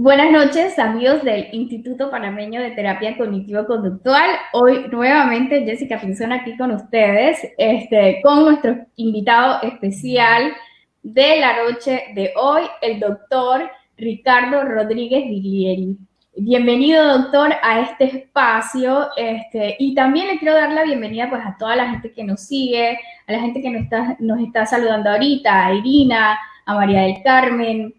Buenas noches, amigos del Instituto Panameño de Terapia Cognitivo-Conductual. Hoy nuevamente Jessica Pinzón aquí con ustedes, con nuestro invitado especial de la noche de hoy, el doctor Ricardo Rodríguez Viglieri. Bienvenido, doctor, a este espacio, y también le quiero dar la bienvenida pues a toda la gente que nos sigue, a la gente que nos está saludando ahorita, a Irina, a María del Carmen,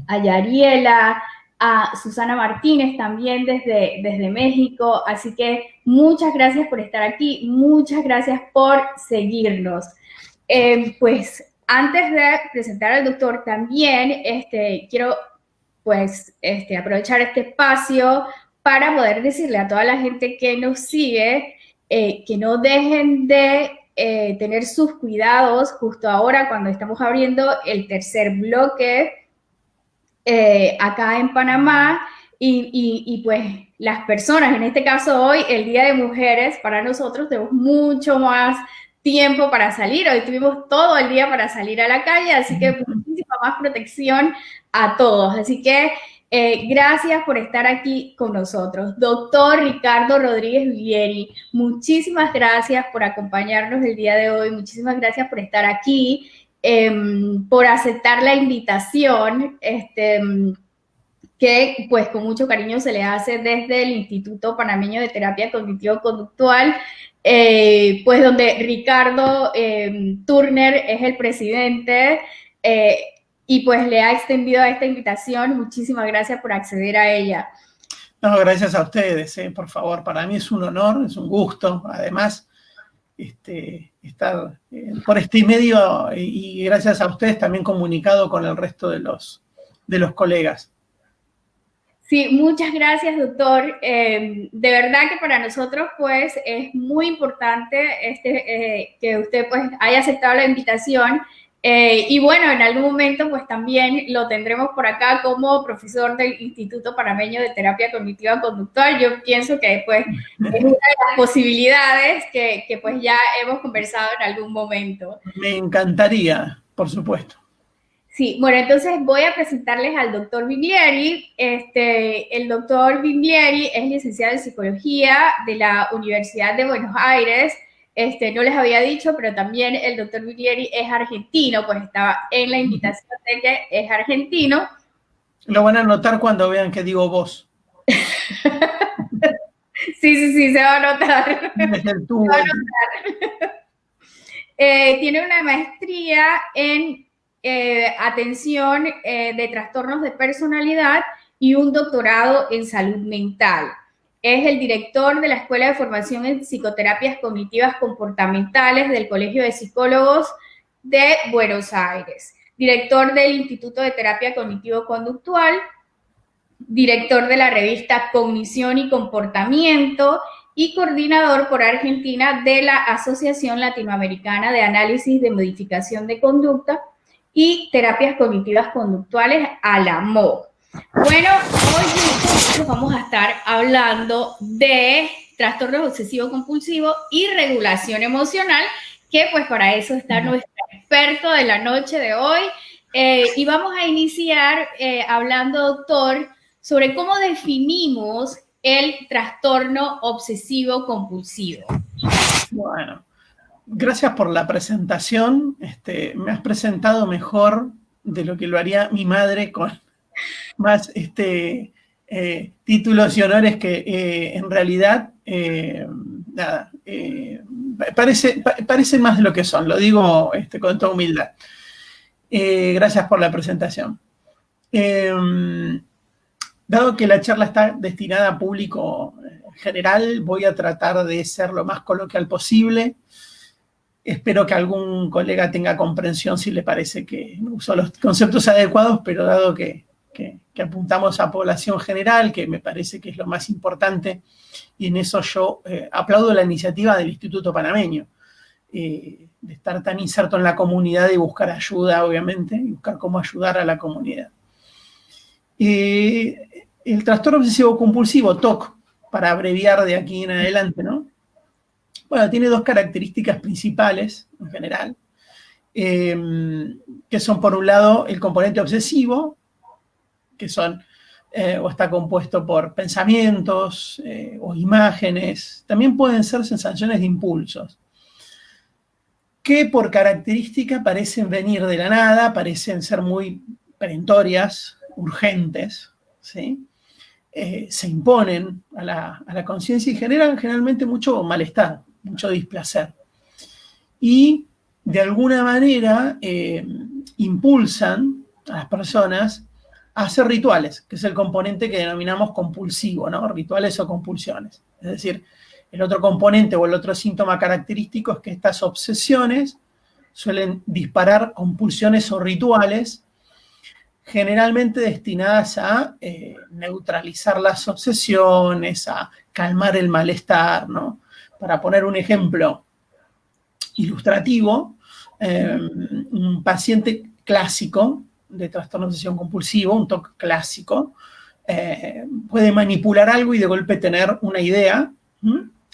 a Yariela, a Susana Martínez también desde México. Así que muchas gracias por estar aquí, muchas gracias por seguirnos. Pues antes de presentar al doctor también quiero aprovechar este espacio para poder decirle a toda la gente que nos sigue que no dejen de tener sus cuidados justo ahora cuando estamos abriendo el tercer bloque acá en Panamá y pues las personas, en este caso hoy, el Día de Mujeres, para nosotros tenemos mucho más tiempo para salir. Hoy tuvimos todo el día para salir a la calle, así que muchísima más protección a todos. Así que gracias por estar aquí con nosotros. Doctor Ricardo Rodríguez Viglieri, muchísimas gracias por acompañarnos el día de hoy, muchísimas gracias por estar aquí. Por aceptar la invitación, que pues con mucho cariño se le hace desde el Instituto Panameño de Terapia Cognitivo-Conductual, pues donde Ricardo Turner es el presidente, y pues le ha extendido a esta invitación. Muchísimas gracias por acceder a ella. No, gracias a ustedes, por favor. Para mí es un honor, es un gusto, además, estar por este medio y gracias a ustedes también comunicado con el resto de los colegas. Sí, muchas gracias, doctor. De verdad que para nosotros, pues, es muy importante que usted, pues, haya aceptado la invitación. Y bueno, en algún momento, pues, también lo tendremos por acá como profesor del Instituto Panameño de Terapia Cognitiva Conductual. Yo pienso que, pues, es una de las posibilidades que pues, ya hemos conversado en algún momento. Me encantaría, por supuesto. Sí, bueno, entonces voy a presentarles al doctor Viglieri. El doctor Viglieri es licenciado en Psicología de la Universidad de Buenos Aires. No les había dicho, pero también el doctor Viglieri es argentino, pues estaba en la invitación de que es argentino. Lo van a notar cuando vean que digo vos. Sí, se va a notar. Desde el tubo. Tiene una maestría en atención de trastornos de personalidad y un doctorado en salud mental. Es el director de la Escuela de Formación en Psicoterapias Cognitivas Comportamentales del Colegio de Psicólogos de Buenos Aires, director del Instituto de Terapia Cognitivo-Conductual, director de la revista Cognición y Comportamiento y coordinador por Argentina de la Asociación Latinoamericana de Análisis de Modificación de Conducta y Terapias Cognitivas Conductuales, ALAMOC. Bueno, hoy vamos a estar hablando de trastornos obsesivo-compulsivos y regulación emocional, que pues para eso está nuestro experto de la noche de hoy. Y vamos a iniciar hablando, doctor, sobre cómo definimos el trastorno obsesivo-compulsivo. Bueno, gracias por la presentación. Me has presentado mejor de lo que lo haría mi madre con más títulos y honores que en realidad nada, parece más de lo que son. Lo digo con toda humildad. Gracias por la presentación. Dado que la charla está destinada a público general, voy a tratar de ser lo más coloquial posible. Espero que algún colega tenga comprensión si le parece que no uso los conceptos adecuados, pero dado que apuntamos a población general, que me parece que es lo más importante, y en eso yo aplaudo la iniciativa del Instituto Panameño, de estar tan inserto en la comunidad y buscar ayuda, obviamente, y buscar cómo ayudar a la comunidad. El trastorno obsesivo compulsivo, TOC, para abreviar de aquí en adelante, ¿no? Bueno, tiene dos características principales, en general, que son, por un lado, el componente obsesivo, que son o está compuesto por pensamientos o imágenes. También pueden ser sensaciones de impulsos, que por característica parecen venir de la nada, parecen ser muy perentorias, urgentes, ¿sí? Se imponen a la conciencia y generan generalmente mucho malestar, mucho displacer. Y de alguna manera impulsan a las personas a hacer rituales, que es el componente que denominamos compulsivo, ¿no? Rituales o compulsiones. Es decir, el otro componente o el otro síntoma característico es que estas obsesiones suelen disparar compulsiones o rituales generalmente destinadas a neutralizar las obsesiones, a calmar el malestar, ¿no? Para poner un ejemplo ilustrativo, un paciente clásico de trastorno de obsesión compulsivo, un TOC clásico, puede manipular algo y de golpe tener una idea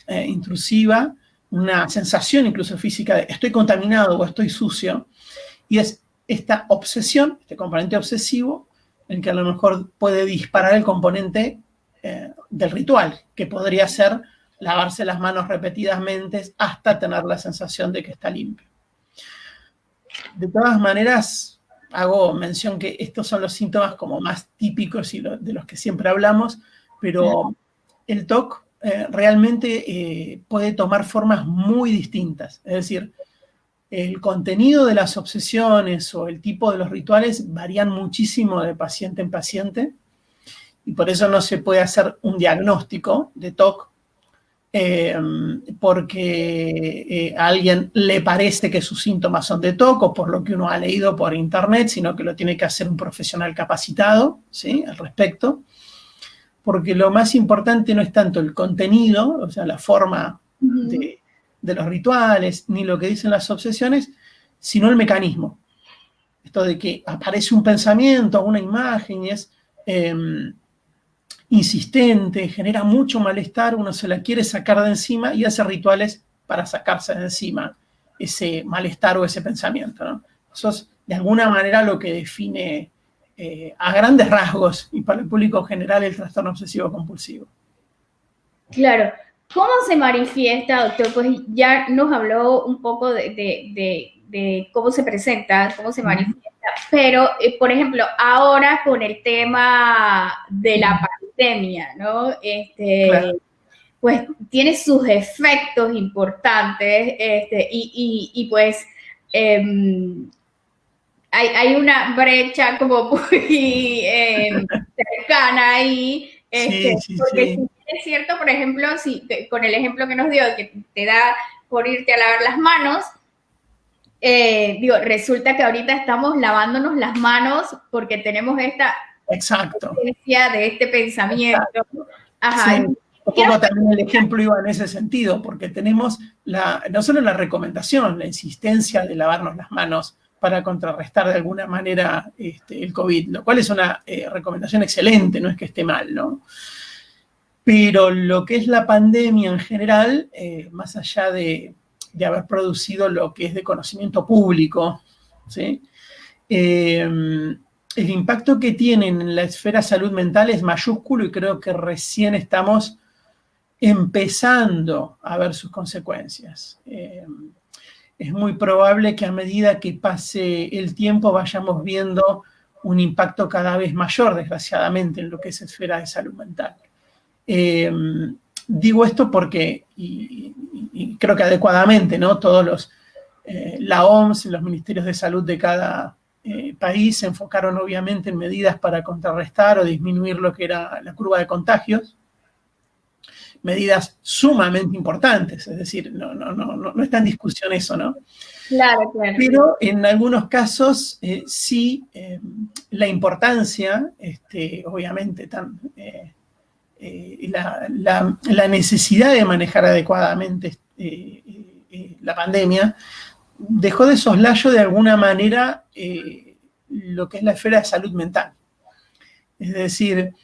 intrusiva, una sensación incluso física de estoy contaminado o estoy sucio, y es esta obsesión, este componente obsesivo, en que a lo mejor puede disparar el componente del ritual, que podría ser lavarse las manos repetidamente hasta tener la sensación de que está limpio. De todas maneras, hago mención que estos son los síntomas como más típicos y de los que siempre hablamos, pero el TOC realmente puede tomar formas muy distintas. Es decir, el contenido de las obsesiones o el tipo de los rituales varían muchísimo de paciente en paciente y por eso no se puede hacer un diagnóstico de TOC porque a alguien le parece que sus síntomas son de TOC o por lo que uno ha leído por internet, sino que lo tiene que hacer un profesional capacitado, ¿sí?, al respecto, porque lo más importante no es tanto el contenido, o sea, la forma de los rituales, ni lo que dicen las obsesiones, sino el mecanismo. Esto de que aparece un pensamiento, una imagen y es insistente, genera mucho malestar, uno se la quiere sacar de encima y hace rituales para sacarse de encima ese malestar o ese pensamiento, ¿no? Eso es de alguna manera lo que define a grandes rasgos y para el público general el trastorno obsesivo compulsivo. Claro. ¿Cómo se manifiesta, doctor? Pues ya nos habló un poco de cómo se presenta, cómo se manifiesta, pero, por ejemplo, ahora con el tema de la pandemia, ¿no? Claro. Pues tiene sus efectos importantes y pues hay una brecha como muy cercana ahí. Sí. Porque sí es cierto, por ejemplo, con el ejemplo que nos dio, que te da por irte a lavar las manos, resulta que ahorita estamos lavándonos las manos porque tenemos esta experiencia de este pensamiento. Exacto. Ajá. Sí. Un poco también el ejemplo iba en ese sentido, porque tenemos no solo la recomendación, la insistencia de lavarnos las manos para contrarrestar de alguna manera el COVID, lo cual es una recomendación excelente, no es que esté mal, ¿no? Pero lo que es la pandemia en general, más allá de haber producido lo que es de conocimiento público, ¿sí?, el impacto que tienen en la esfera salud mental es mayúsculo y creo que recién estamos empezando a ver sus consecuencias. Es muy probable que a medida que pase el tiempo vayamos viendo un impacto cada vez mayor, desgraciadamente, en lo que es esfera de salud mental. Digo esto porque, y creo que adecuadamente, ¿no?, todos la OMS, los ministerios de salud de cada país se enfocaron obviamente en medidas para contrarrestar o disminuir lo que era la curva de contagios, medidas sumamente importantes, es decir, no está en discusión eso, ¿no? Claro. Pero en algunos casos sí, la importancia, obviamente, la necesidad de manejar adecuadamente la pandemia dejó de soslayo de alguna manera lo que es la esfera de salud mental. Es decir,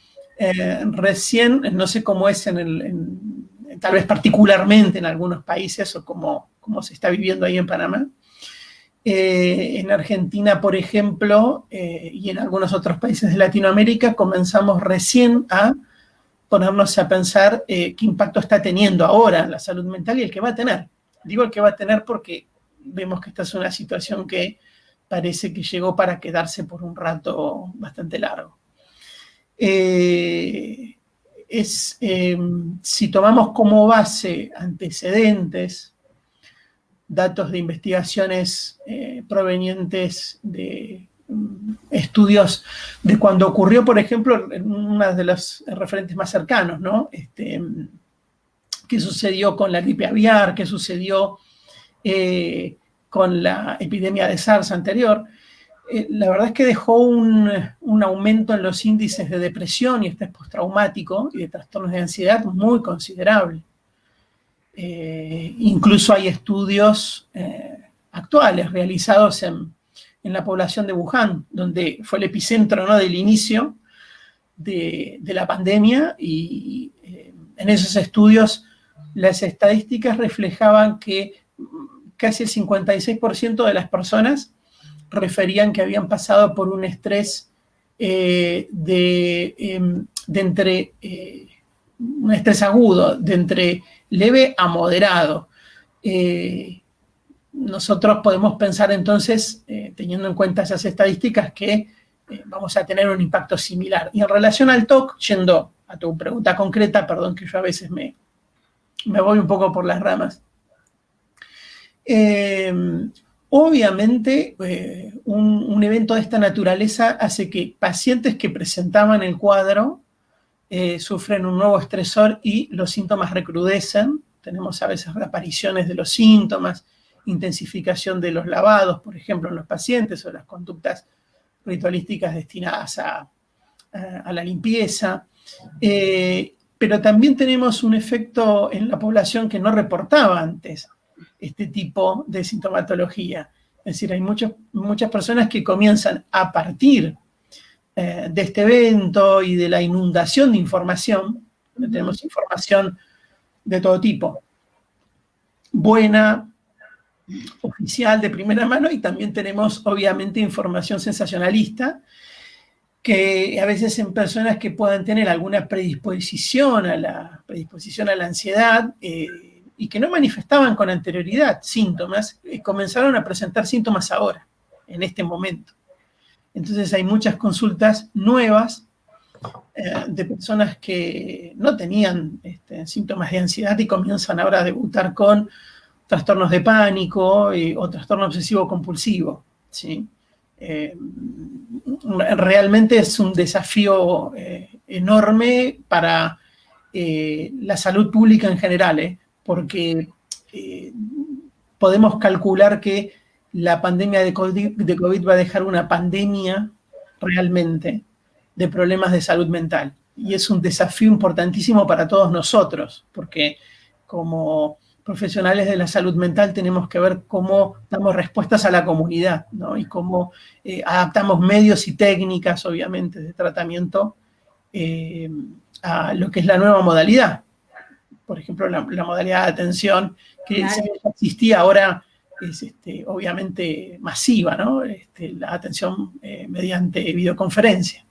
recién, no sé cómo es tal vez particularmente en algunos países o cómo se está viviendo ahí en Panamá, En Argentina, por ejemplo, y en algunos otros países de Latinoamérica, comenzamos recién a ponernos a pensar qué impacto está teniendo ahora en la salud mental y el que va a tener. Digo el que va a tener porque vemos que esta es una situación que parece que llegó para quedarse por un rato bastante largo. Si tomamos como base antecedentes, datos de investigaciones provenientes de estudios de cuando ocurrió, por ejemplo, en uno de los referentes más cercanos, ¿no? ¿Qué sucedió con la gripe aviar? ¿Qué sucedió con la epidemia de SARS anterior? La verdad es que dejó un aumento en los índices de depresión y estrés postraumático y de trastornos de ansiedad muy considerable. Incluso hay estudios actuales realizados en la población de Wuhan, donde fue el epicentro, ¿no?, del inicio de la pandemia, y en esos estudios las estadísticas reflejaban que casi el 56% de las personas referían que habían pasado por un estrés un estrés agudo, de entre leve a moderado. Nosotros podemos pensar entonces, teniendo en cuenta esas estadísticas, que vamos a tener un impacto similar. Y en relación al TOC, yendo a tu pregunta concreta, perdón que yo a veces me voy un poco por las ramas. Obviamente, un evento de esta naturaleza hace que pacientes que presentaban el cuadro sufren un nuevo estresor y los síntomas recrudecen. Tenemos a veces reapariciones de los síntomas, intensificación de los lavados, por ejemplo, en los pacientes, o las conductas ritualísticas destinadas a la limpieza. Pero también tenemos un efecto en la población que no reportaba antes este tipo de sintomatología. Es decir, hay muchas personas que comienzan a partir de este evento y de la inundación de información. Tenemos información de todo tipo, buena, oficial, de primera mano, y también tenemos, obviamente, información sensacionalista, que a veces en personas que puedan tener alguna predisposición a la ansiedad y que no manifestaban con anterioridad síntomas, comenzaron a presentar síntomas ahora, en este momento. Entonces hay muchas consultas nuevas de personas que no tenían síntomas de ansiedad y comienzan ahora a debutar con trastornos de pánico o trastorno obsesivo compulsivo, ¿sí? Realmente es un desafío enorme para la salud pública en general, porque podemos calcular que la pandemia de COVID va a dejar una pandemia realmente de problemas de salud mental. Y es un desafío importantísimo para todos nosotros, porque como profesionales de la salud mental tenemos que ver cómo damos respuestas a la comunidad, ¿no? Y cómo adaptamos medios y técnicas, obviamente, de tratamiento a lo que es la nueva modalidad. Por ejemplo, la modalidad de atención que claro, existía, ahora es obviamente masiva, ¿no? La atención mediante videoconferencia.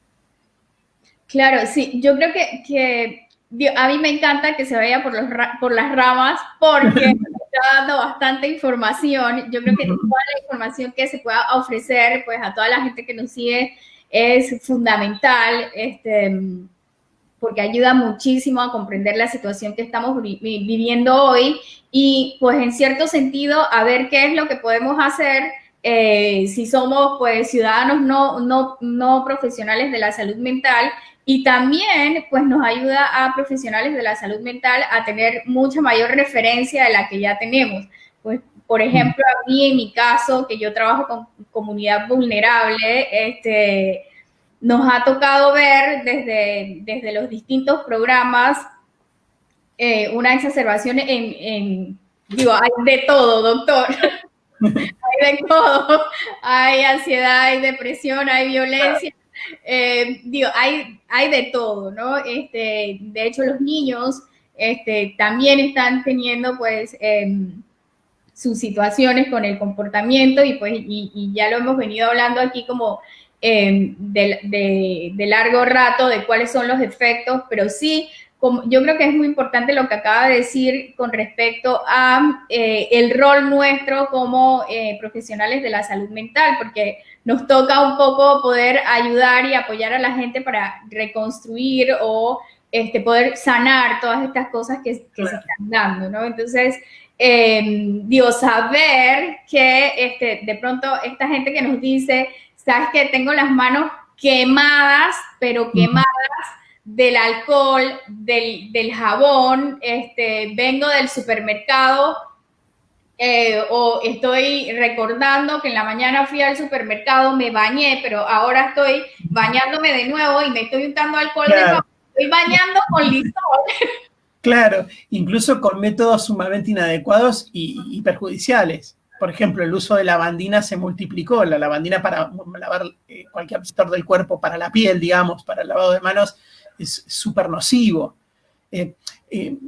Claro, sí, yo creo que a mí me encanta que se vaya por las ramas, porque está dando bastante información. Yo creo que toda la información que se pueda ofrecer, pues, a toda la gente que nos sigue es fundamental, porque ayuda muchísimo a comprender la situación que estamos viviendo hoy y, pues, en cierto sentido, a ver qué es lo que podemos hacer si somos, pues, ciudadanos no profesionales de la salud mental. Y también, pues, nos ayuda a profesionales de la salud mental a tener mucha mayor referencia de la que ya tenemos. Pues, por ejemplo, a mí, en mi caso, que yo trabajo con comunidad vulnerable, nos ha tocado ver desde los distintos programas una exacerbación digo, hay de todo, doctor. Hay de todo. Hay ansiedad, hay depresión, hay violencia. Digo, hay de todo, ¿no? De hecho, los niños también están teniendo, pues, sus situaciones con el comportamiento y pues y ya lo hemos venido hablando aquí como de largo rato de cuáles son los efectos, pero sí, como, yo creo que es muy importante lo que acaba de decir con respecto a el rol nuestro como profesionales de la salud mental, porque nos toca un poco poder ayudar y apoyar a la gente para reconstruir o poder sanar todas estas cosas que se están dando, ¿no? Entonces, digo, saber que de pronto esta gente que nos dice, sabes que tengo las manos quemadas, pero quemadas del alcohol, del jabón, vengo del supermercado, o estoy recordando que en la mañana fui al supermercado, me bañé, pero ahora estoy bañándome de nuevo y me estoy untando alcohol de nuevo, estoy bañando con Lysol. Claro, incluso con métodos sumamente inadecuados y perjudiciales. Por ejemplo, el uso de lavandina se multiplicó. La lavandina para lavar cualquier sector del cuerpo, para la piel, digamos, para el lavado de manos, es súper nocivo.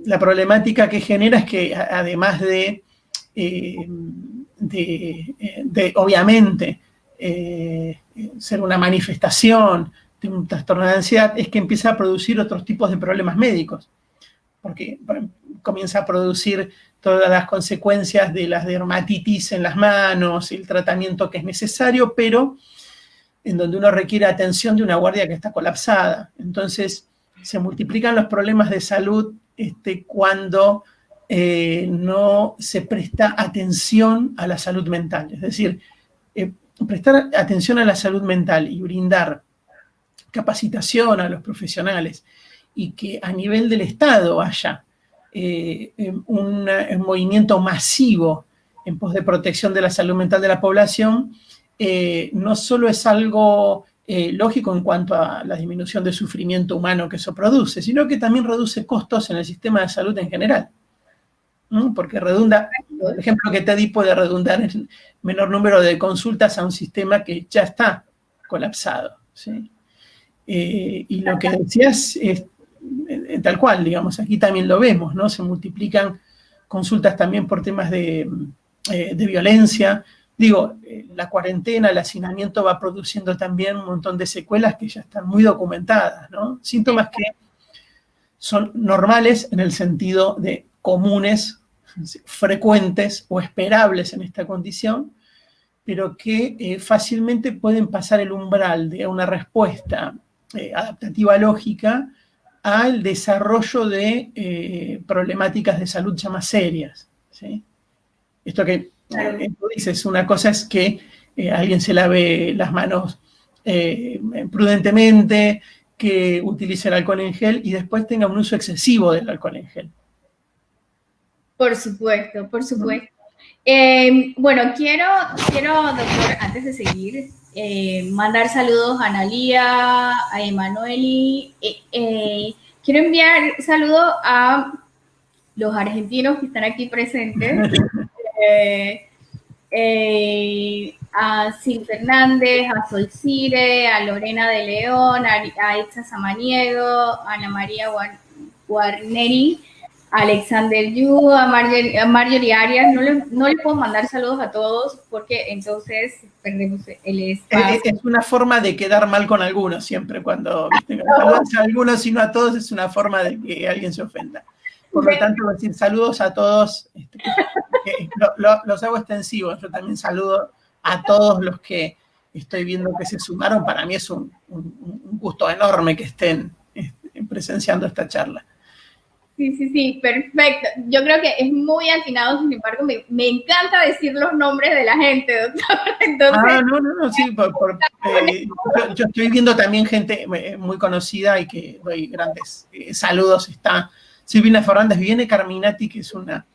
La problemática que genera es que además de obviamente, ser una manifestación de un trastorno de ansiedad, es que empieza a producir otros tipos de problemas médicos, porque comienza a producir todas las consecuencias de las dermatitis en las manos, el tratamiento que es necesario, pero en donde uno requiere atención de una guardia que está colapsada. Entonces, se multiplican los problemas de salud cuando no se presta atención a la salud mental. Es decir, prestar atención a la salud mental y brindar capacitación a los profesionales y que a nivel del Estado haya un movimiento masivo en pos de protección de la salud mental de la población, no solo es algo lógico en cuanto a la disminución de sufrimiento humano que eso produce, sino que también reduce costos en el sistema de salud en general. Porque redunda, por ejemplo, que TEDI puede redundar en menor número de consultas a un sistema que ya está colapsado, ¿sí? Y lo que decías es tal cual, digamos, aquí también lo vemos, ¿no? Se multiplican consultas también por temas de violencia. Digo, la cuarentena, el hacinamiento va produciendo también un montón de secuelas que ya están muy documentadas, ¿no? Síntomas que son normales en el sentido de comunes, frecuentes o esperables en esta condición, pero que fácilmente pueden pasar el umbral de una respuesta adaptativa lógica al desarrollo de problemáticas de salud ya más serias, ¿sí? Esto que tú dices, una cosa es que alguien se lave las manos prudentemente, que utilice el alcohol en gel y después tenga un uso excesivo del alcohol en gel. Por supuesto, por supuesto. Bueno, quiero, doctor, antes de seguir, mandar saludos a Analía, a Emanueli. Quiero enviar saludos a los argentinos que están aquí presentes. A Sil Fernández, a Sol Cire, a Lorena de León, a Itza Samaniego, a Ana María Guarneri, a Alexander Yu, a Marjorie Arias. No le puedo mandar saludos a todos porque entonces perdemos el espacio. Es una forma de quedar mal con algunos siempre cuando saludas a algunos y no a todos, es una forma de que alguien se ofenda. Por lo tanto, decir saludos a todos, los hago extensivos. Yo también saludo a todos los que estoy viendo que se sumaron. Para mí es un gusto enorme que estén presenciando esta charla. Sí, perfecto. Yo creo que es muy atinado, sin embargo, me encanta decir los nombres de la gente, doctor. Entonces, no, sí. Yo estoy viendo también gente muy conocida y que doy grandes saludos. Está Silvina Fernández, viene Carminati, que es una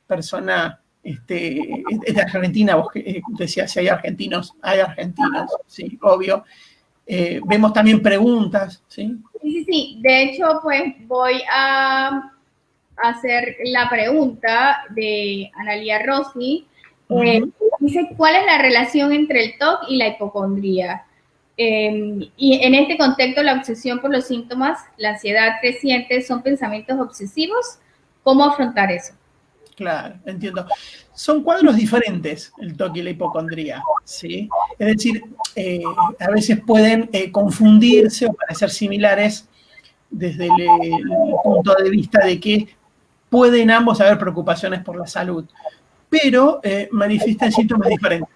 persona es de Argentina. Vos decías si hay argentinos, sí, obvio. Vemos también preguntas, ¿sí? Sí. De hecho, pues voy a hacer la pregunta de Analía Rossi. Dice, ¿cuál es la relación entre el TOC y la hipocondría? Y en este contexto, la obsesión por los síntomas, la ansiedad creciente, ¿son pensamientos obsesivos? ¿Cómo afrontar eso? Claro, entiendo. Son cuadros diferentes, el TOC y la hipocondría, ¿sí? Es decir, a veces pueden confundirse o parecer similares desde el punto de vista de que pueden ambos haber preocupaciones por la salud, pero manifiestan síntomas diferentes.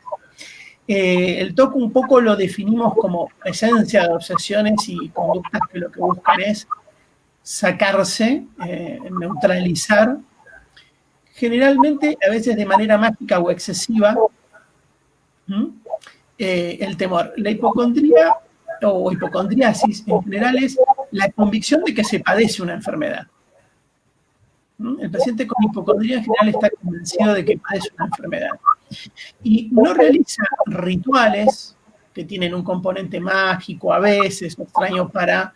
El TOC un poco lo definimos como presencia de obsesiones y conductas que lo que buscan es sacarse, neutralizar, generalmente, a veces de manera mágica o excesiva, el temor. La hipocondría o hipocondriasis en general es la convicción de que se padece una enfermedad. El paciente con hipocondría en general está convencido de que padece una enfermedad. Y no realiza rituales que tienen un componente mágico a veces, o extraño para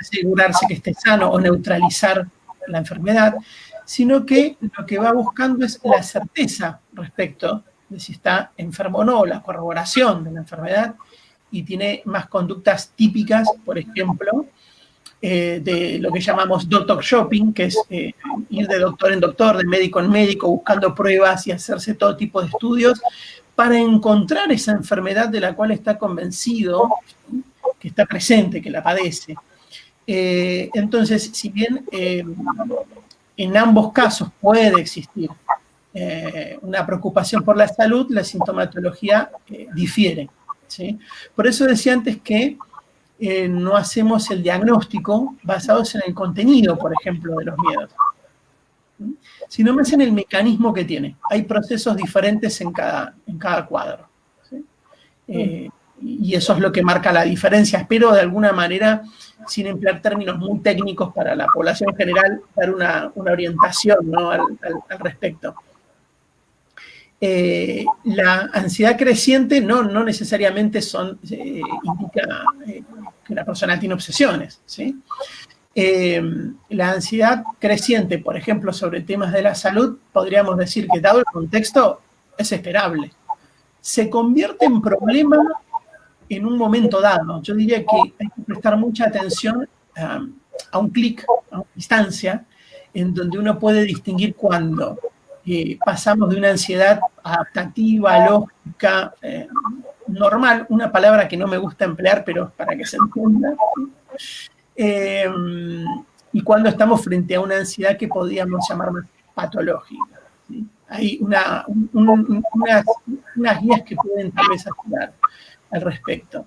asegurarse que esté sano o neutralizar la enfermedad, sino que lo que va buscando es la certeza respecto de si está enfermo o no, la corroboración de la enfermedad, y tiene más conductas típicas, por ejemplo, de lo que llamamos doctor shopping, que es ir de doctor en doctor, de médico en médico, buscando pruebas y hacerse todo tipo de estudios para encontrar esa enfermedad de la cual está convencido que está presente, que la padece. Entonces, si bien en ambos casos puede existir una preocupación por la salud, la sintomatología difiere, ¿sí? Por eso decía antes que no hacemos el diagnóstico basados en el contenido, por ejemplo, de los miedos, sino más en el mecanismo que tiene. Hay procesos diferentes en cada cuadro, ¿sí? Y eso es lo que marca la diferencia. Espero de alguna manera, sin emplear términos muy técnicos para la población general, dar una orientación, ¿no?, al respecto. La ansiedad creciente no necesariamente indica que la persona tiene obsesiones, ¿sí? La ansiedad creciente, por ejemplo, sobre temas de la salud, podríamos decir que, dado el contexto, es esperable. Se convierte en problema en un momento dado. Yo diría que hay que prestar mucha atención a un clic, a una distancia, en donde uno puede distinguir cuando pasamos de una ansiedad adaptativa, lógica, normal, una palabra que no me gusta emplear, pero para que se entienda, y cuando estamos frente a una ansiedad que podríamos llamar más patológica, ¿sí? Hay unas guías que pueden tal vez ayudar al respecto.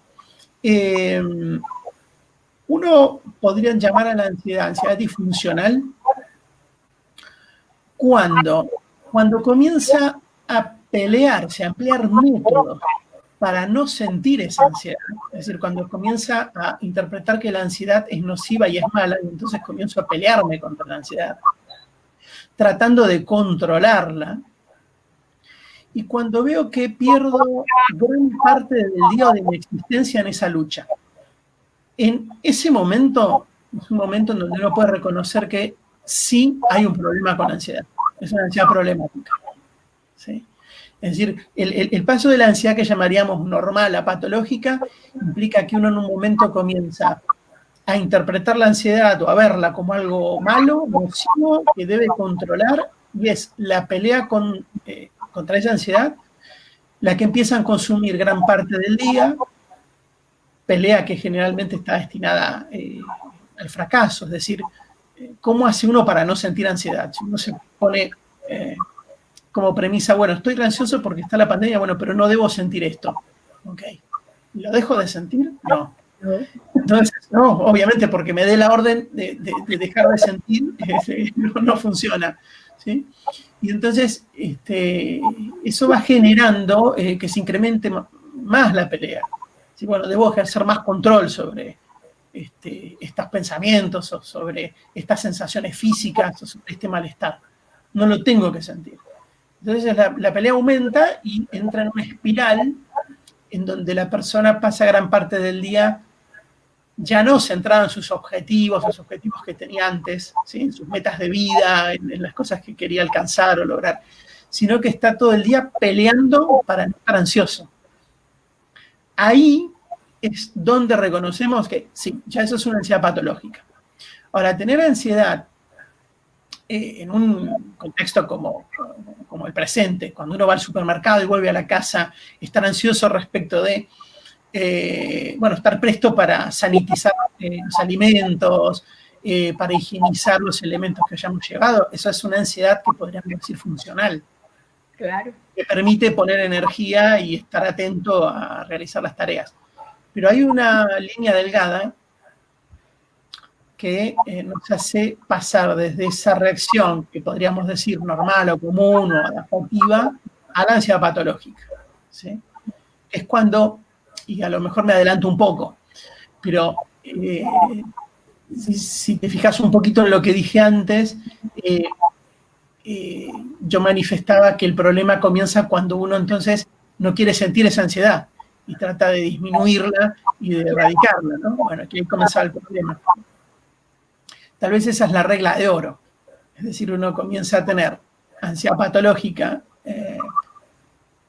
Uno podría llamar a la ansiedad disfuncional cuando comienza a pelearse, a emplear métodos para no sentir esa ansiedad. Es decir, cuando comienza a interpretar que la ansiedad es nociva y es mala, y entonces comienzo a pelearme contra la ansiedad, tratando de controlarla. Y cuando veo que pierdo gran parte del día o de mi existencia en esa lucha. En ese momento, es un momento en donde uno puede reconocer que sí hay un problema con la ansiedad. Es una ansiedad problemática, ¿sí? Es decir, el paso de la ansiedad que llamaríamos normal a patológica implica que uno en un momento comienza a interpretar la ansiedad o a verla como algo malo, nocivo, que debe controlar, y es la pelea contra esa ansiedad la que empieza a consumir gran parte del día, pelea que generalmente está destinada al fracaso. Es decir, ¿cómo hace uno para no sentir ansiedad? Si uno se pone como premisa, bueno, estoy ansioso porque está la pandemia, bueno, pero no debo sentir esto. Ok. ¿Lo dejo de sentir? No. Entonces, no, obviamente porque me dé la orden de dejar de sentir, no funciona, ¿sí? Y entonces eso va generando que se incremente más la pelea. ¿Sí? Bueno, debo ejercer más control sobre estos pensamientos o sobre estas sensaciones físicas o sobre este malestar. No lo tengo que sentir. Entonces la pelea aumenta y entra en una espiral en donde la persona pasa gran parte del día ya no centrada en sus objetivos, los objetivos que tenía antes, ¿sí?, en sus metas de vida, en las cosas que quería alcanzar o lograr, sino que está todo el día peleando para no estar ansioso. Ahí es donde reconocemos que sí, ya eso es una ansiedad patológica. Ahora, tener ansiedad en un contexto como el presente, cuando uno va al supermercado y vuelve a la casa, estar ansioso respecto de, estar presto para sanitizar los alimentos, para higienizar los elementos que hayamos llevado, eso es una ansiedad que podríamos decir funcional. Claro. Que permite poner energía y estar atento a realizar las tareas. Pero hay una línea delgada que nos hace pasar desde esa reacción, que podríamos decir normal o común o adaptativa, a la ansiedad patológica. ¿Sí? Es cuando, y a lo mejor me adelanto un poco, pero si te fijas un poquito en lo que dije antes, yo manifestaba que el problema comienza cuando uno entonces no quiere sentir esa ansiedad y trata de disminuirla y de erradicarla, ¿no? Bueno, aquí comenzaba el problema. Tal vez esa es la regla de oro. Es decir, uno comienza a tener ansiedad patológica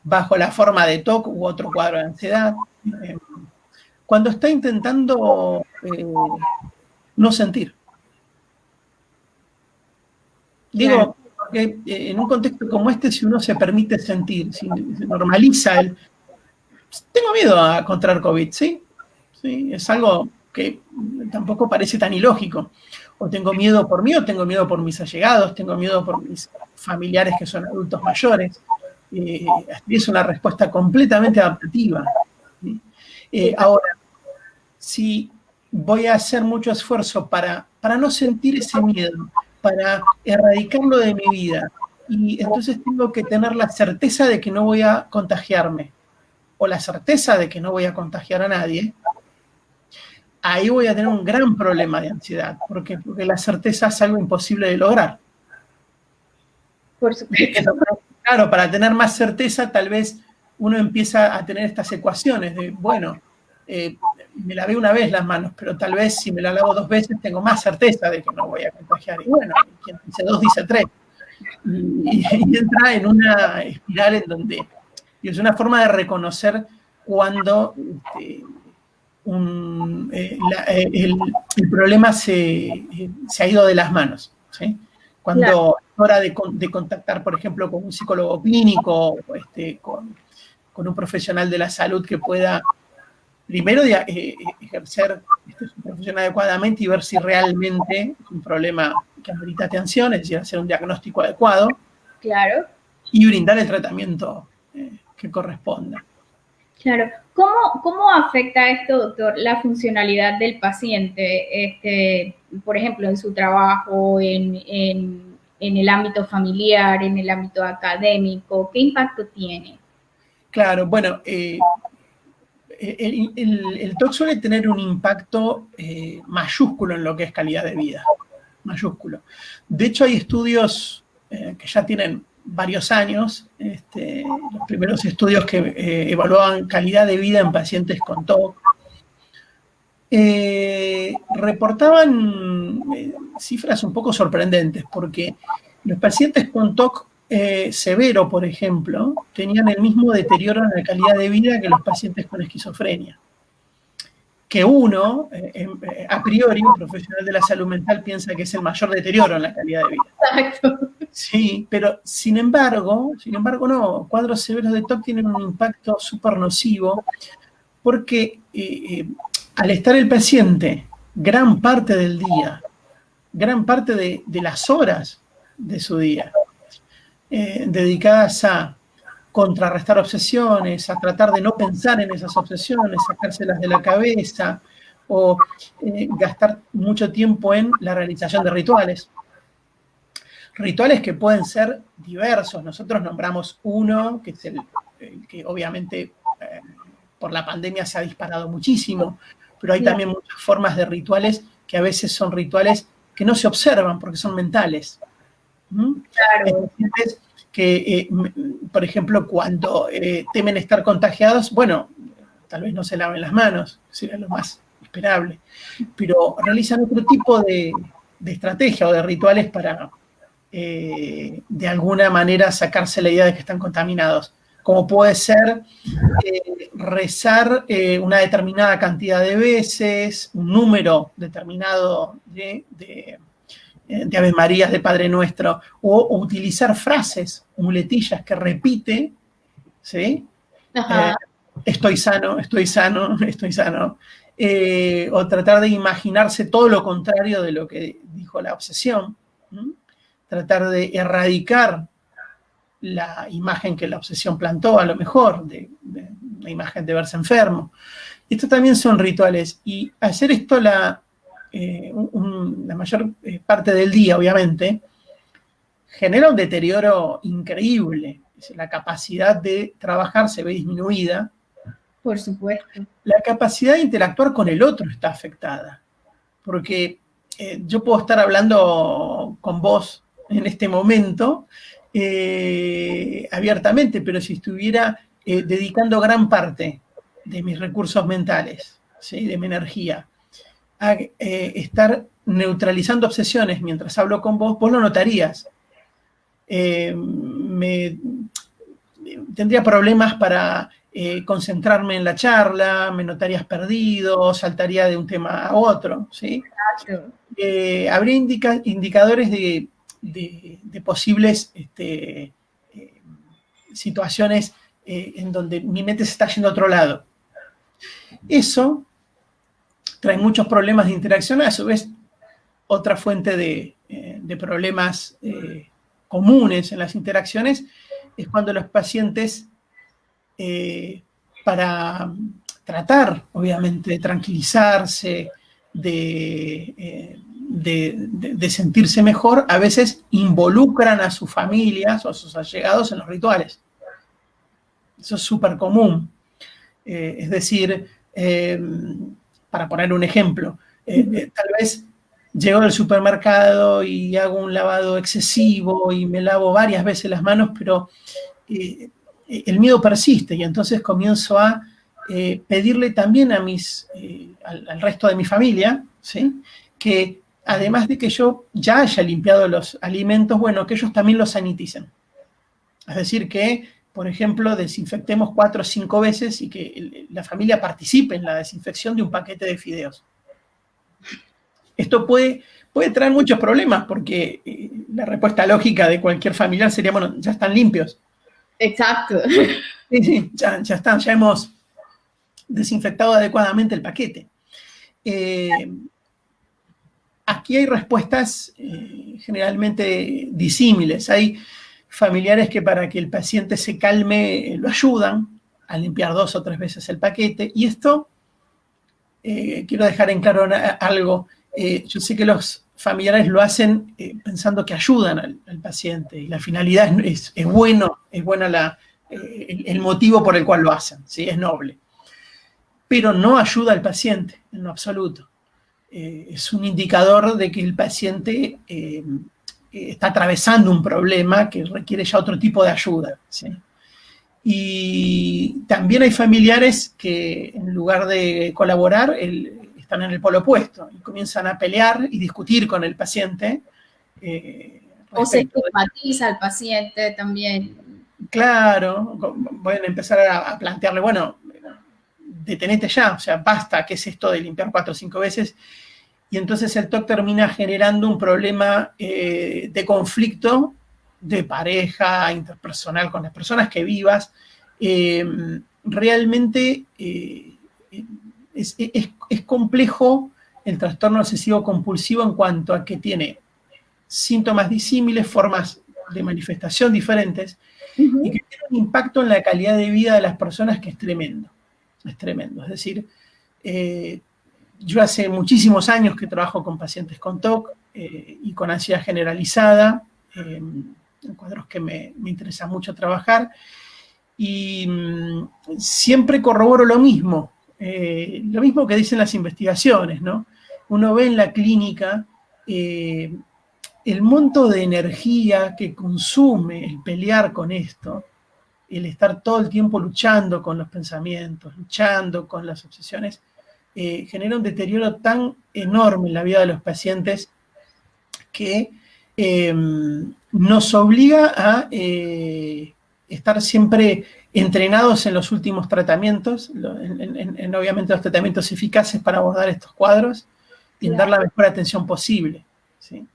bajo la forma de TOC u otro cuadro de ansiedad, cuando está intentando no sentir. Digo, porque en un contexto como este, si uno se permite sentir, si se normaliza el... Tengo miedo a contraer COVID, ¿sí? Sí, es algo que tampoco parece tan ilógico. O tengo miedo por mí, o tengo miedo por mis allegados, tengo miedo por mis familiares que son adultos mayores. Es una respuesta completamente adaptativa. ¿Sí? Ahora, si voy a hacer mucho esfuerzo para no sentir ese miedo, para erradicarlo de mi vida, y entonces tengo que tener la certeza de que no voy a contagiarme, o la certeza de que no voy a contagiar a nadie, ahí voy a tener un gran problema de ansiedad, porque la certeza es algo imposible de lograr. Por supuesto. Claro, para tener más certeza, tal vez uno empieza a tener estas ecuaciones de, bueno, me lavé una vez las manos, pero tal vez si me la lavo 2 veces tengo más certeza de que no voy a contagiar. Y bueno, quien dice 2 dice 3. Y entra en una espiral en donde es una forma de reconocer cuando el problema se ha ido de las manos, ¿sí? Cuando claro, es hora de contactar, por ejemplo, con un psicólogo clínico, con un profesional de la salud que pueda primero ejercer su profesión adecuadamente y ver si realmente es un problema que amerita atención, es decir, hacer un diagnóstico adecuado. Claro. Y brindar el tratamiento que corresponda. Claro. ¿Cómo afecta esto, doctor, la funcionalidad del paciente, por ejemplo, en su trabajo, en el ámbito familiar, en el ámbito académico? ¿Qué impacto tiene? Claro, bueno, el TOC suele tener un impacto mayúsculo en lo que es calidad de vida, mayúsculo. De hecho, hay estudios que ya tienen varios años, los primeros estudios que evaluaban calidad de vida en pacientes con TOC, reportaban cifras un poco sorprendentes, porque los pacientes con TOC severo, por ejemplo, tenían el mismo deterioro en la calidad de vida que los pacientes con esquizofrenia. Que uno, a priori, un profesional de la salud mental piensa que es el mayor deterioro en la calidad de vida. Exacto. Sí, pero sin embargo no, cuadros severos de TOC tienen un impacto súper nocivo porque al estar el paciente gran parte del día, gran parte de las horas de su día, dedicadas a contrarrestar obsesiones, a tratar de no pensar en esas obsesiones, sacárselas de la cabeza, o gastar mucho tiempo en la realización de rituales. Rituales que pueden ser diversos. Nosotros nombramos uno, que es el que obviamente por la pandemia se ha disparado muchísimo, pero hay también muchas formas de rituales que a veces son rituales que no se observan porque son mentales. Claro. Que, por ejemplo, cuando temen estar contagiados, bueno, tal vez no se laven las manos, sería lo más esperable, pero realizan otro tipo de estrategia o de rituales para, de alguna manera, sacarse la idea de que están contaminados, como puede ser rezar una determinada cantidad de veces, un número determinado de de Ave Marías, de Padre Nuestro, o utilizar frases, muletillas que repite, ¿sí? Estoy sano, estoy sano, estoy sano. O tratar de imaginarse todo lo contrario de lo que dijo la obsesión. Tratar de erradicar la imagen que la obsesión plantó, a lo mejor, de la imagen de verse enfermo. Estos también son rituales. Y hacer esto la mayor parte del día, obviamente, genera un deterioro increíble. La capacidad de trabajar se ve disminuida. Por supuesto. La capacidad de interactuar con el otro está afectada. Porque yo puedo estar hablando con vos en este momento abiertamente, pero si estuviera dedicando gran parte de mis recursos mentales, ¿sí? De mi energía, a estar neutralizando obsesiones mientras hablo con vos, vos lo notarías. Tendría problemas para concentrarme en la charla, me notarías perdido, saltaría de un tema a otro, ¿sí? Exacto. Habría indicadores de posibles situaciones en donde mi mente se está yendo a otro lado. Eso trae muchos problemas de interacción, a su vez otra fuente de problemas comunes en las interacciones es cuando los pacientes, para tratar, obviamente, de tranquilizarse, de sentirse mejor, a veces involucran a sus familias o a sus allegados en los rituales. Eso es súper común. Es decir, para poner un ejemplo, tal vez llego al supermercado y hago un lavado excesivo y me lavo varias veces las manos, pero el miedo persiste y entonces comienzo a pedirle también al resto de mi familia, ¿sí? Que además de que yo ya haya limpiado los alimentos, bueno, que ellos también los saniticen. Es decir, que, por ejemplo, desinfectemos 4 o 5 veces y que la familia participe en la desinfección de un paquete de fideos. Esto puede traer muchos problemas porque la respuesta lógica de cualquier familiar sería, bueno, ya están limpios. Exacto. Sí, ya están, ya hemos desinfectado adecuadamente el paquete. Aquí hay respuestas generalmente disímiles. Hay familiares que para que el paciente se calme lo ayudan a limpiar 2 o 3 veces el paquete. Y esto, quiero dejar en claro algo. Yo sé que los familiares lo hacen pensando que ayudan al paciente y la finalidad es buena el motivo por el cual lo hacen, ¿sí? Es noble. Pero no ayuda al paciente en lo absoluto. Es un indicador de que el paciente está atravesando un problema que requiere ya otro tipo de ayuda, ¿sí? Y también hay familiares que en lugar de colaborar están en el polo opuesto y comienzan a pelear y discutir con el paciente. O se estigmatiza al paciente también. Claro, pueden empezar a plantearle, bueno, detenete ya, o sea, basta, ¿qué es esto de limpiar 4 o 5 veces? Y entonces el TOC termina generando un problema de conflicto de pareja, interpersonal con las personas que vivas. Realmente es complejo el trastorno obsesivo compulsivo en cuanto a que tiene síntomas disímiles, formas de manifestación diferentes, y que tiene un impacto en la calidad de vida de las personas que es tremendo. Es tremendo. Es decir, yo hace muchísimos años que trabajo con pacientes con TOC y con ansiedad generalizada, en cuadros que me interesa mucho trabajar, y siempre corroboro lo mismo que dicen las investigaciones, ¿no? Uno ve en la clínica el monto de energía que consume el pelear con esto, el estar todo el tiempo luchando con los pensamientos, luchando con las obsesiones, genera un deterioro tan enorme en la vida de los pacientes que nos obliga a estar siempre entrenados en los últimos tratamientos, en obviamente los tratamientos eficaces para abordar estos cuadros y en dar la mejor atención posible, ¿sí?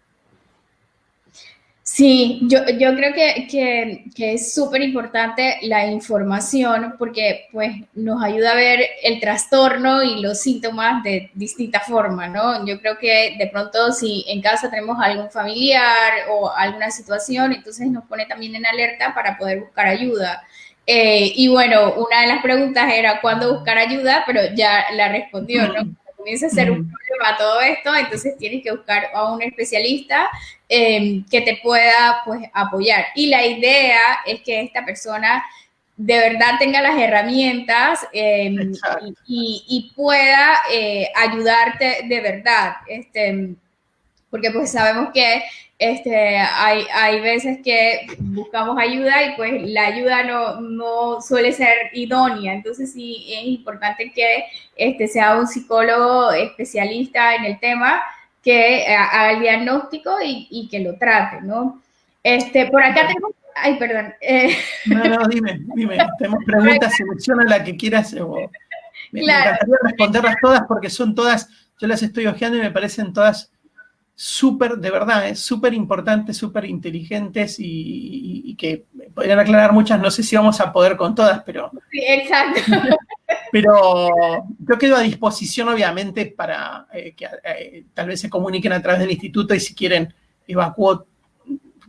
Sí, yo creo que es súper importante la información porque pues nos ayuda a ver el trastorno y los síntomas de distinta forma, ¿no? Yo creo que de pronto si en casa tenemos algún familiar o alguna situación, entonces nos pone también en alerta para poder buscar ayuda. Y bueno, una de las preguntas era cuándo buscar ayuda, pero ya la respondió, ¿no? Cuando comienza a ser un problema todo esto, entonces tienes que buscar a un especialista que te pueda pues apoyar. Y la idea es que esta persona de verdad tenga las herramientas y pueda ayudarte de verdad. Porque pues sabemos que hay veces que buscamos ayuda y pues la ayuda no suele ser idónea. Entonces sí es importante que sea un psicólogo especialista en el tema que haga el diagnóstico y que lo trate, ¿no? Por acá tengo, ay, perdón. No, dime, tenemos preguntas, selecciona la que quieras. Me Claro. encantaría responderlas todas porque son todas, yo las estoy hojeando y me parecen todas súper, de verdad, súper importantes, súper inteligentes y que podrían aclarar muchas, no sé si vamos a poder con todas, pero... Sí, exacto. Pero yo quedo a disposición, obviamente, para que tal vez se comuniquen a través del instituto y si quieren evacuo,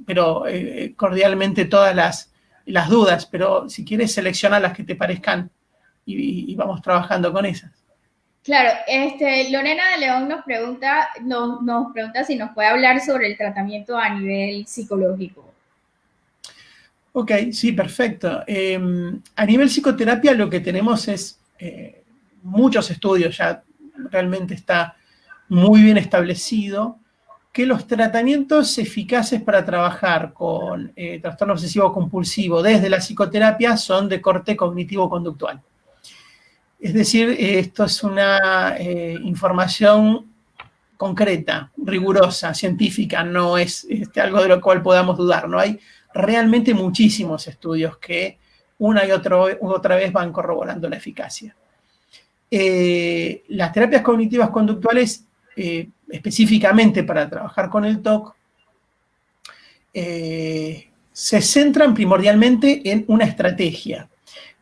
pero cordialmente todas las dudas, pero si quieres selecciona las que te parezcan y vamos trabajando con esas. Claro, Lorena de León nos pregunta si nos puede hablar sobre el tratamiento a nivel psicológico. Ok, sí, perfecto. A nivel psicoterapia lo que tenemos es muchos estudios, ya realmente está muy bien establecido, que los tratamientos eficaces para trabajar con trastorno obsesivo compulsivo desde la psicoterapia son de corte cognitivo-conductual. Es decir, esto es una información concreta, rigurosa, científica, no es algo de lo cual podamos dudar. No hay realmente muchísimos estudios que una y otra vez van corroborando la eficacia. Las terapias cognitivas conductuales, específicamente para trabajar con el TOC, se centran primordialmente en una estrategia,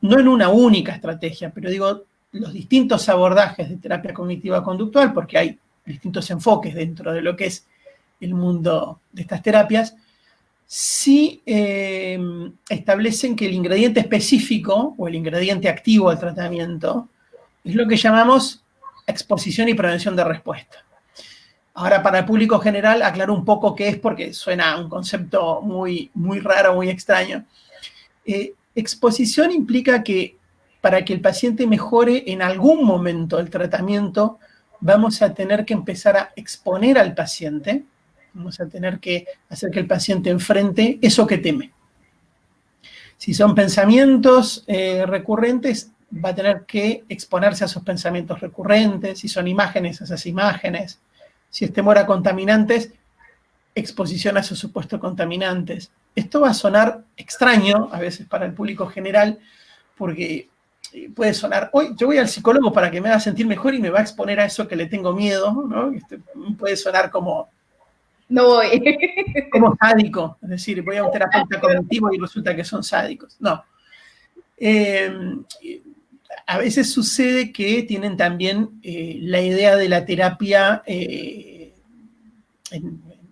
no en una única estrategia, pero digo, los distintos abordajes de terapia cognitiva conductual, porque hay distintos enfoques dentro de lo que es el mundo de estas terapias, sí establecen que el ingrediente específico o el ingrediente activo al tratamiento es lo que llamamos exposición y prevención de respuesta. Ahora, para el público general, aclaro un poco qué es porque suena a un concepto muy, muy raro, muy extraño. Exposición implica que para que el paciente mejore en algún momento el tratamiento, vamos a tener que empezar a exponer al paciente, vamos a tener que hacer que el paciente enfrente eso que teme. Si son pensamientos recurrentes, va a tener que exponerse a esos pensamientos recurrentes, si son imágenes, a esas imágenes, si es temor a contaminantes, exposición a esos supuestos contaminantes. Esto va a sonar extraño a veces para el público general, porque puede sonar, hoy yo voy al psicólogo para que me haga sentir mejor y me va a exponer a eso que le tengo miedo, ¿no? Puede sonar como... No voy. Como sádico, es decir, voy a un terapeuta cognitivo y resulta que son sádicos. No. A veces sucede que tienen también la idea de la terapia,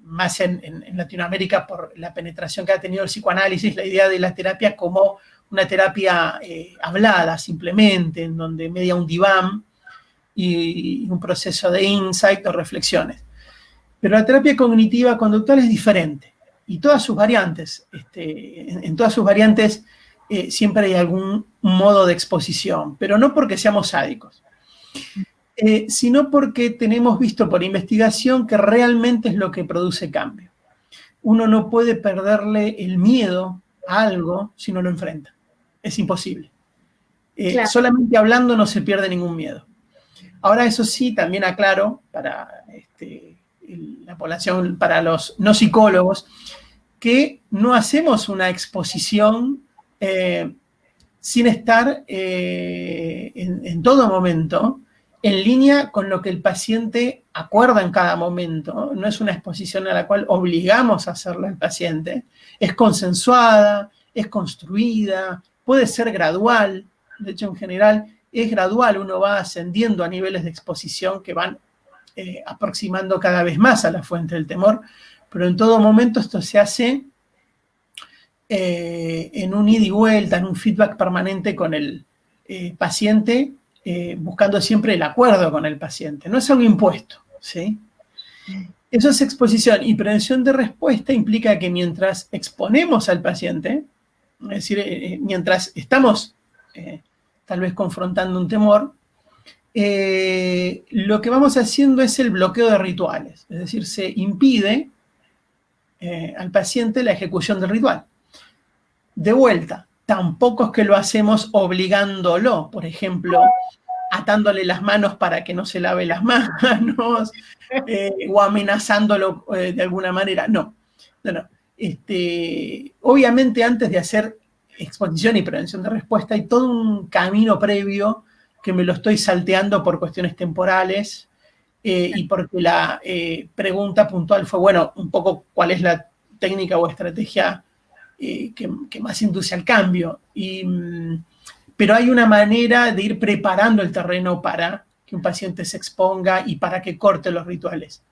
más en Latinoamérica por la penetración que ha tenido el psicoanálisis, la idea de la terapia como una terapia hablada simplemente, en donde media un diván y un proceso de insight o reflexiones. Pero la terapia cognitiva conductual es diferente y todas sus variantes, en todas sus variantes siempre hay algún modo de exposición, pero no porque seamos sádicos, sino porque tenemos visto por investigación que realmente es lo que produce cambio. Uno no puede perderle el miedo a algo si no lo enfrenta. Es imposible. Claro. Solamente hablando no se pierde ningún miedo. Ahora, eso sí, también aclaro para la población, para los no psicólogos, que no hacemos una exposición sin estar en todo momento en línea con lo que el paciente acuerda en cada momento. No es una exposición a la cual obligamos a hacerla al paciente. Es consensuada, es construida, puede ser gradual. De hecho, en general, es gradual. Uno va ascendiendo a niveles de exposición que van aproximando cada vez más a la fuente del temor, pero en todo momento esto se hace en un ida y vuelta, en un feedback permanente con el paciente, buscando siempre el acuerdo con el paciente. No es algo impuesto, ¿sí? Eso es exposición, y prevención de respuesta implica que mientras exponemos al paciente, es decir, mientras estamos tal vez confrontando un temor, lo que vamos haciendo es el bloqueo de rituales, es decir, se impide al paciente la ejecución del ritual. De vuelta, tampoco es que lo hacemos obligándolo, por ejemplo, atándole las manos para que no se lave las manos, o amenazándolo de alguna manera. No. Obviamente, antes de hacer exposición y prevención de respuesta, hay todo un camino previo que me lo estoy salteando por cuestiones temporales y porque la pregunta puntual fue, bueno, un poco cuál es la técnica o estrategia que más induce al cambio. Pero hay una manera de ir preparando el terreno para que un paciente se exponga y para que corte los rituales.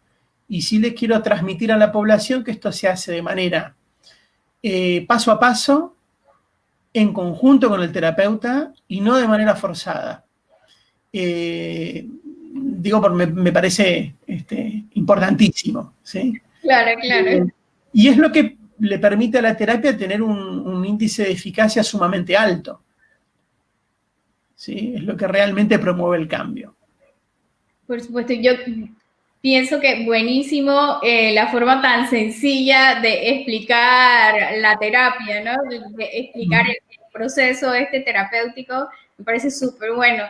Y sí les quiero transmitir a la población que esto se hace de manera paso a paso, en conjunto con el terapeuta y no de manera forzada. Me parece importantísimo, ¿sí? Claro, claro. Y es lo que le permite a la terapia tener un índice de eficacia sumamente alto. ¿Sí? Es lo que realmente promueve el cambio. Por supuesto, yo pienso que buenísimo la forma tan sencilla de explicar la terapia, ¿no? De explicar el proceso terapéutico, me parece súper bueno.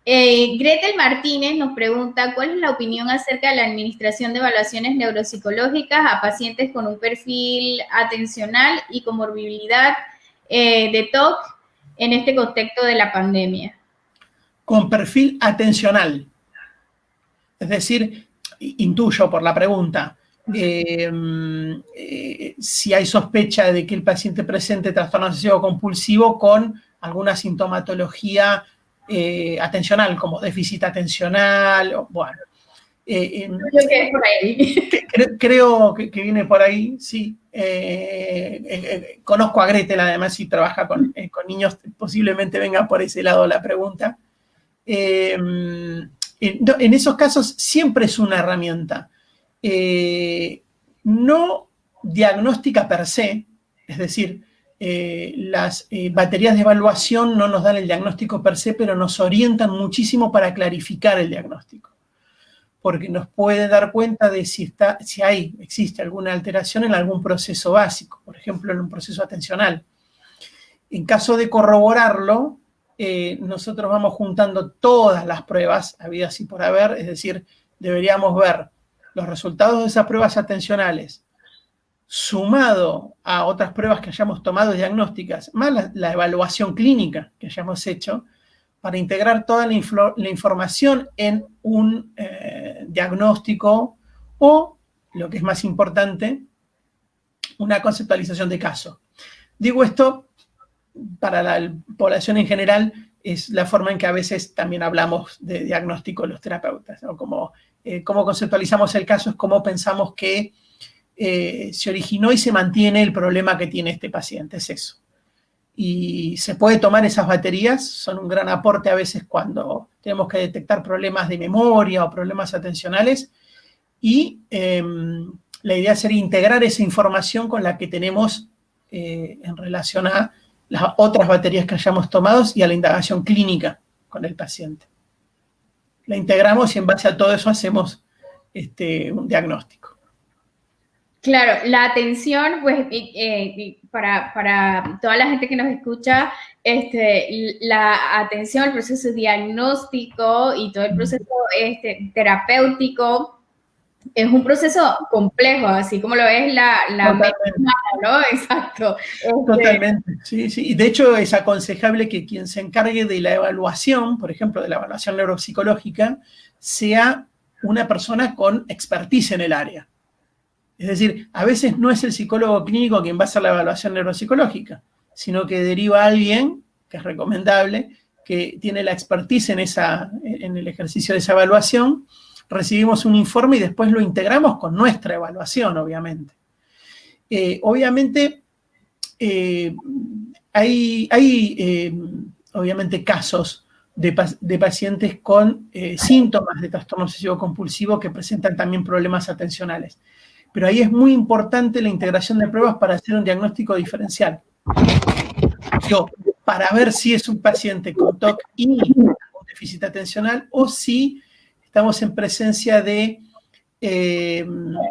Gretel Martínez nos pregunta, ¿cuál es la opinión acerca de la administración de evaluaciones neuropsicológicas a pacientes con un perfil atencional y comorbilidad de TOC en este contexto de la pandemia? Con perfil atencional. Es decir, intuyo por la pregunta, si hay sospecha de que el paciente presente trastorno obsesivo compulsivo con alguna sintomatología atencional, como déficit atencional, bueno. Creo que viene por ahí, sí. Conozco a Gretel, además, y trabaja con niños, posiblemente venga por ese lado la pregunta. En esos casos siempre es una herramienta. No diagnóstica per se, es decir, las baterías de evaluación no nos dan el diagnóstico per se, pero nos orientan muchísimo para clarificar el diagnóstico, porque nos puede dar cuenta de si existe alguna alteración en algún proceso básico, por ejemplo, en un proceso atencional. En caso de corroborarlo, nosotros vamos juntando todas las pruebas habidas y por haber, es decir, deberíamos ver los resultados de esas pruebas atencionales sumado a otras pruebas que hayamos tomado diagnósticas, más la evaluación clínica que hayamos hecho, para integrar toda la información en un diagnóstico o, lo que es más importante, una conceptualización de caso. Digo esto para la población en general, es la forma en que a veces también hablamos de diagnóstico los terapeutas, ¿no? Cómo conceptualizamos el caso es cómo pensamos que se originó y se mantiene el problema que tiene este paciente, es eso. Y se puede tomar esas baterías, son un gran aporte a veces cuando tenemos que detectar problemas de memoria o problemas atencionales, y la idea sería integrar esa información con la que tenemos en relación a las otras baterías que hayamos tomado y a la indagación clínica con el paciente. La integramos y en base a todo eso hacemos un diagnóstico. Claro, la atención, pues, para toda la gente que nos escucha, la atención, el proceso diagnóstico y todo el proceso terapéutico Es un proceso complejo, así como lo es la mente Totalmente. humana, ¿no? Exacto. Totalmente, sí, sí. Y de hecho es aconsejable que quien se encargue de la evaluación, por ejemplo, de la evaluación neuropsicológica, sea una persona con expertise en el área. Es decir, a veces no es el psicólogo clínico quien va a hacer la evaluación neuropsicológica, sino que deriva a alguien, que es recomendable, que tiene la expertise en el ejercicio de esa evaluación, recibimos un informe y después lo integramos con nuestra evaluación, obviamente. Obviamente, eh, hay obviamente casos de pacientes con síntomas de trastorno obsesivo compulsivo que presentan también problemas atencionales. Pero ahí es muy importante la integración de pruebas para hacer un diagnóstico diferencial. Para ver si es un paciente con TOC y un déficit atencional o si estamos en presencia de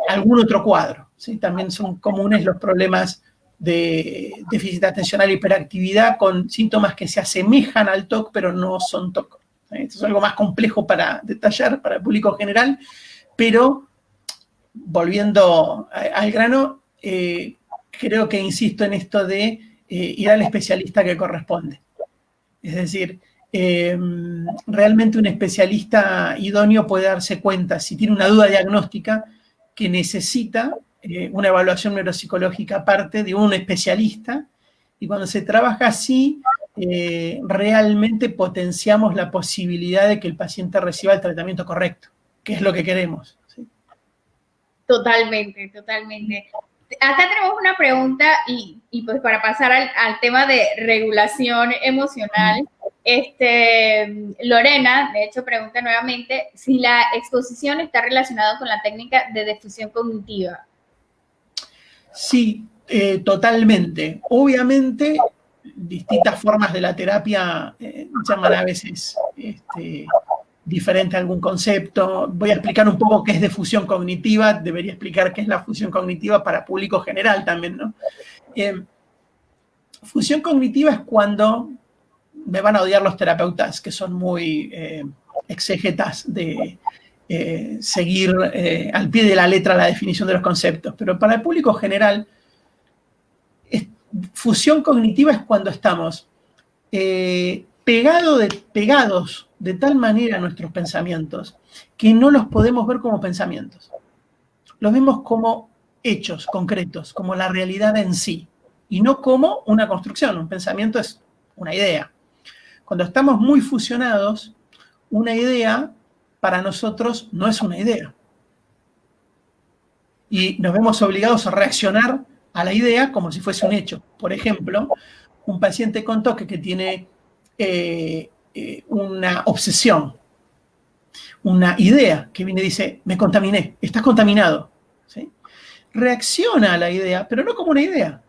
algún otro cuadro. ¿Sí? También son comunes los problemas de déficit atencional e hiperactividad con síntomas que se asemejan al TOC, pero no son TOC. Esto es algo más complejo para detallar para el público general, pero volviendo al grano, creo que insisto en esto de ir al especialista que corresponde. Es decir, realmente un especialista idóneo puede darse cuenta si tiene una duda diagnóstica que necesita una evaluación neuropsicológica aparte de un especialista, y cuando se trabaja así, realmente potenciamos la posibilidad de que el paciente reciba el tratamiento correcto, que es lo que queremos. ¿Sí? Totalmente, totalmente. Acá tenemos una pregunta y pues para pasar al tema de regulación emocional, Lorena, de hecho, pregunta nuevamente si la exposición está relacionada con la técnica de difusión cognitiva. Sí, totalmente. Obviamente, distintas formas de la terapia llaman a veces diferente a algún concepto. Voy a explicar un poco qué es difusión cognitiva, debería explicar qué es la fusión cognitiva para público general también, ¿no? Fusión cognitiva es cuando, me van a odiar los terapeutas que son muy exégetas de seguir al pie de la letra la definición de los conceptos, pero para el público general, fusión cognitiva es cuando estamos pegados de tal manera a nuestros pensamientos que no los podemos ver como pensamientos. Los vemos como hechos concretos, como la realidad en sí, y no como una construcción. Un pensamiento es una idea. Cuando estamos muy fusionados, una idea para nosotros no es una idea. Y nos vemos obligados a reaccionar a la idea como si fuese un hecho. Por ejemplo, un paciente con TOC que tiene una obsesión, una idea que viene y dice, me contaminé, estás contaminado. ¿Sí? Reacciona a la idea, pero no como una idea.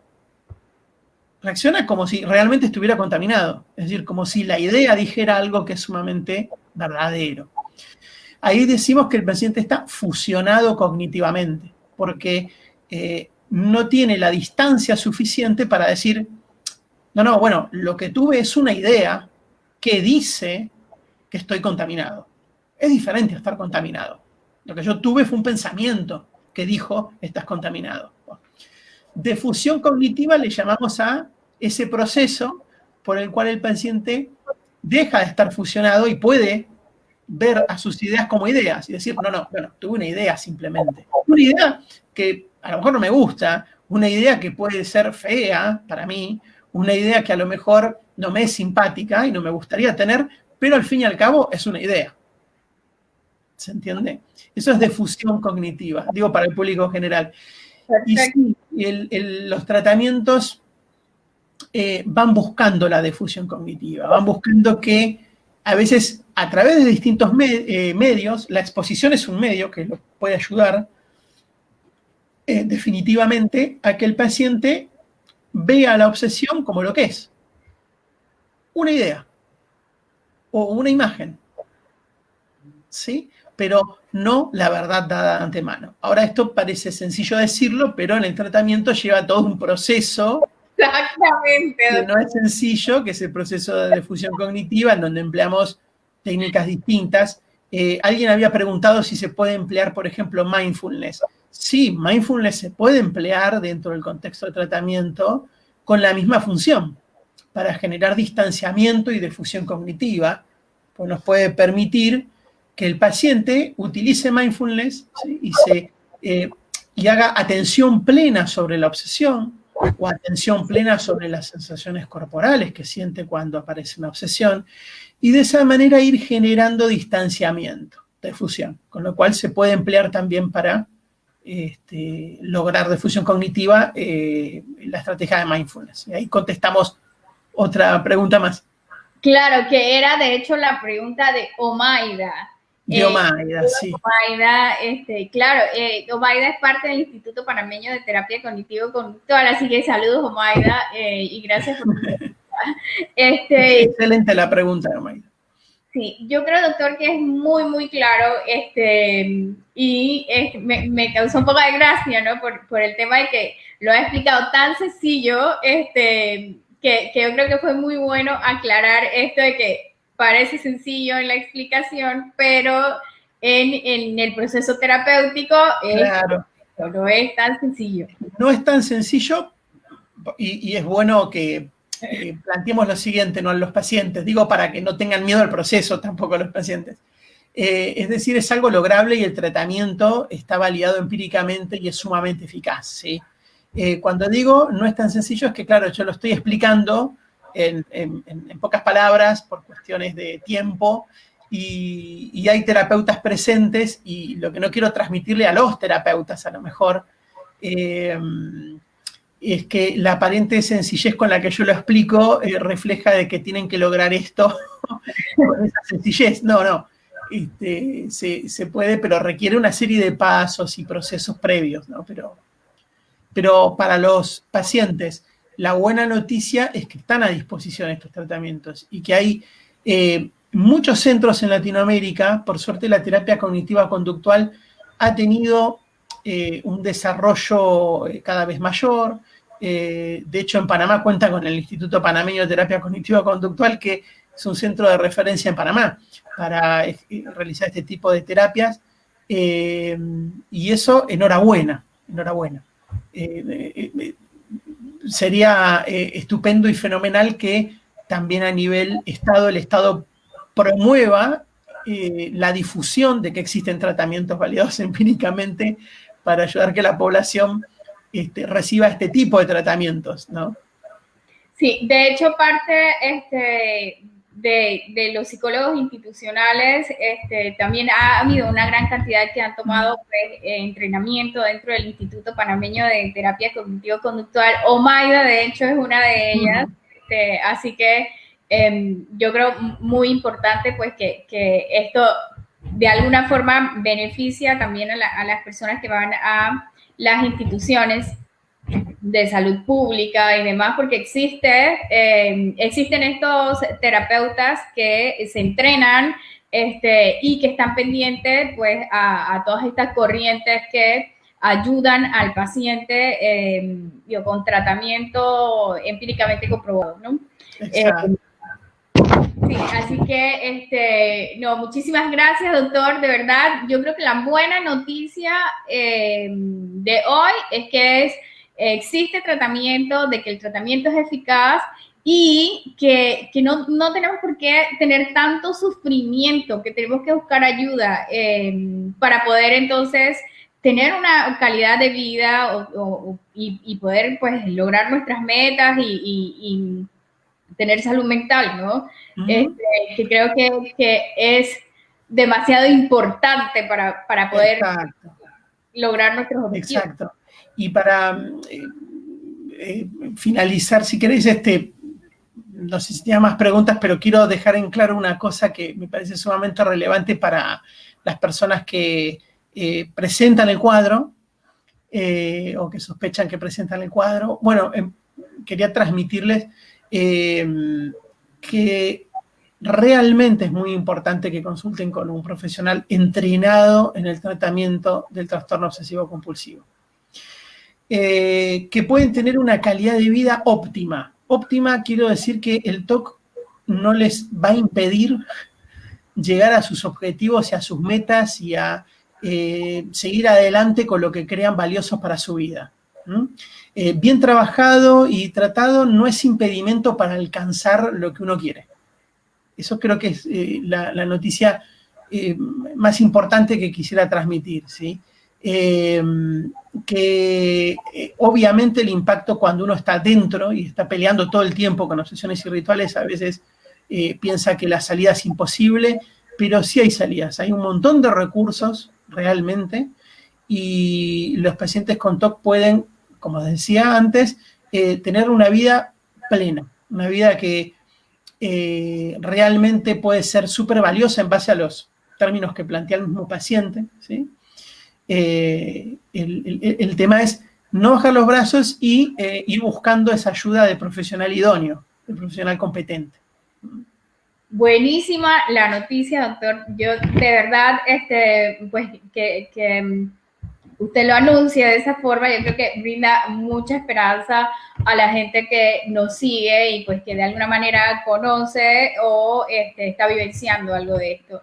Reacciona como si realmente estuviera contaminado. Es decir, como si la idea dijera algo que es sumamente verdadero. Ahí decimos que el paciente está fusionado cognitivamente, porque no tiene la distancia suficiente para decir, no, bueno, lo que tuve es una idea que dice que estoy contaminado. Es diferente a estar contaminado. Lo que yo tuve fue un pensamiento que dijo, estás contaminado. De fusión cognitiva le llamamos a ese proceso por el cual el paciente deja de estar fusionado y puede ver a sus ideas como ideas y decir, no, bueno, tuve una idea simplemente. Una idea que a lo mejor no me gusta, una idea que puede ser fea para mí, una idea que a lo mejor no me es simpática y no me gustaría tener, pero al fin y al cabo es una idea. ¿Se entiende? Eso es de fusión cognitiva, digo para el público general. Perfecto. Y sí, los tratamientos van buscando la difusión cognitiva, van buscando que a veces a través de distintos medios, la exposición es un medio que lo puede ayudar definitivamente a que el paciente vea la obsesión como lo que es, una idea o una imagen, ¿sí? Pero no la verdad dada de antemano. Ahora esto parece sencillo decirlo, pero en el tratamiento lleva todo un proceso. Exactamente. Que no es sencillo, que es el proceso de difusión cognitiva, en donde empleamos técnicas distintas Alguien había preguntado si se puede emplear, por ejemplo, mindfulness. Sí, mindfulness se puede emplear dentro del contexto de tratamiento con la misma función, para generar distanciamiento y difusión cognitiva, pues nos puede permitir que el paciente utilice mindfulness, ¿sí? y haga atención plena sobre la obsesión o atención plena sobre las sensaciones corporales que siente cuando aparece una obsesión, y de esa manera ir generando distanciamiento, difusión, con lo cual se puede emplear también para lograr difusión cognitiva la estrategia de mindfulness. Y ahí contestamos otra pregunta más. Claro, que era de hecho la pregunta de Omaida. De Omaida, sí. Omaida, claro, Omaida es parte del Instituto Panameño de Terapia Cognitivo-Conductual, así que saludos, Omaida, y gracias por tu pregunta. Excelente la pregunta, Omaida. Sí, yo creo, doctor, que es muy, muy claro, y me causó un poco de gracia, ¿no? Por el tema de que lo ha explicado tan sencillo, que yo creo que fue muy bueno aclarar esto de que parece sencillo en la explicación, pero en el proceso terapéutico claro. No es tan sencillo. No es tan sencillo, y es bueno que planteemos lo siguiente, ¿no? A los pacientes, digo, para que no tengan miedo al proceso tampoco los pacientes. Es decir, es algo lograble y el tratamiento está validado empíricamente y es sumamente eficaz, ¿sí? Cuando digo no es tan sencillo, es que, claro, yo lo estoy explicando en pocas palabras por cuestiones de tiempo, y hay terapeutas presentes, y lo que no quiero transmitirle a los terapeutas, a lo mejor, es que la aparente sencillez con la que yo lo explico refleja de que tienen que lograr esto con esa sencillez. No. Se puede, pero requiere una serie de pasos y procesos previos, ¿no? Pero para los pacientes, la buena noticia es que están a disposición estos tratamientos y que hay muchos centros en Latinoamérica. Por suerte, la terapia cognitiva conductual ha tenido un desarrollo cada vez mayor. De hecho, en Panamá cuenta con el Instituto Panameño de Terapia Cognitiva Conductual, que es un centro de referencia en Panamá para realizar este tipo de terapias. Y eso, enhorabuena. Sería estupendo y fenomenal que también a nivel Estado, el Estado promueva la difusión de que existen tratamientos validados empíricamente para ayudar a que la población reciba este tipo de tratamientos, ¿no? Sí, de hecho, parte de los psicólogos institucionales, también ha habido una gran cantidad que han tomado pues, entrenamiento dentro del Instituto Panameño de Terapia Cognitivo-Conductual. Omaida, de hecho, es una de ellas. Así que yo creo muy importante pues que esto de alguna forma beneficia también a las personas que van a las instituciones de salud pública y demás, porque existen estos terapeutas que se entrenan y que están pendientes pues a todas estas corrientes que ayudan al paciente con tratamiento empíricamente comprobado, ¿no? Sí, así que, muchísimas gracias, doctor, de verdad. Yo creo que la buena noticia de hoy es que existe tratamiento, de que el tratamiento es eficaz y que no tenemos por qué tener tanto sufrimiento, que tenemos que buscar ayuda para poder entonces tener una calidad de vida y poder pues lograr nuestras metas y tener salud mental, ¿no? Que creo que es demasiado importante para poder lograr nuestros objetivos. Exacto. Y para finalizar, si queréis, no sé si tenía más preguntas, pero quiero dejar en claro una cosa que me parece sumamente relevante para las personas que presentan el cuadro o que sospechan que presentan el cuadro. Bueno, quería transmitirles que realmente es muy importante que consulten con un profesional entrenado en el tratamiento del trastorno obsesivo-compulsivo. Que pueden tener una calidad de vida óptima. Óptima quiero decir que el TOC no les va a impedir llegar a sus objetivos y a sus metas y a seguir adelante con lo que crean valiosos para su vida. Bien trabajado y tratado no es impedimento para alcanzar lo que uno quiere. Eso creo que es la noticia más importante que quisiera transmitir, ¿sí? Obviamente el impacto cuando uno está dentro y está peleando todo el tiempo con obsesiones y rituales, a veces piensa que la salida es imposible, pero sí hay salidas, hay un montón de recursos realmente, y los pacientes con TOC pueden, como decía antes, tener una vida plena, una vida que realmente puede ser súper valiosa en base a los términos que plantea el mismo paciente, ¿sí? El tema es no bajar los brazos y ir buscando esa ayuda de profesional idóneo, de profesional competente. Buenísima la noticia, doctor. Yo de verdad, pues que usted lo anuncia de esa forma, yo creo que brinda mucha esperanza a la gente que nos sigue y pues que de alguna manera conoce o está vivenciando algo de esto.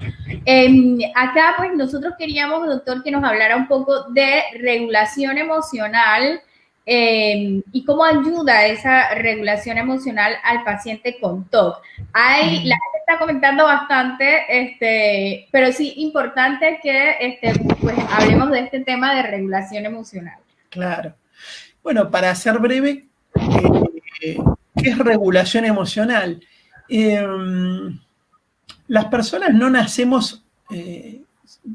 Acá pues nosotros queríamos, doctor, que nos hablara un poco de regulación emocional y cómo ayuda esa regulación emocional al paciente con TOC. La gente está comentando bastante, pero sí importante que pues hablemos de este tema de regulación emocional. Claro. Bueno, para ser breve, ¿qué es regulación emocional? Las personas no nacemos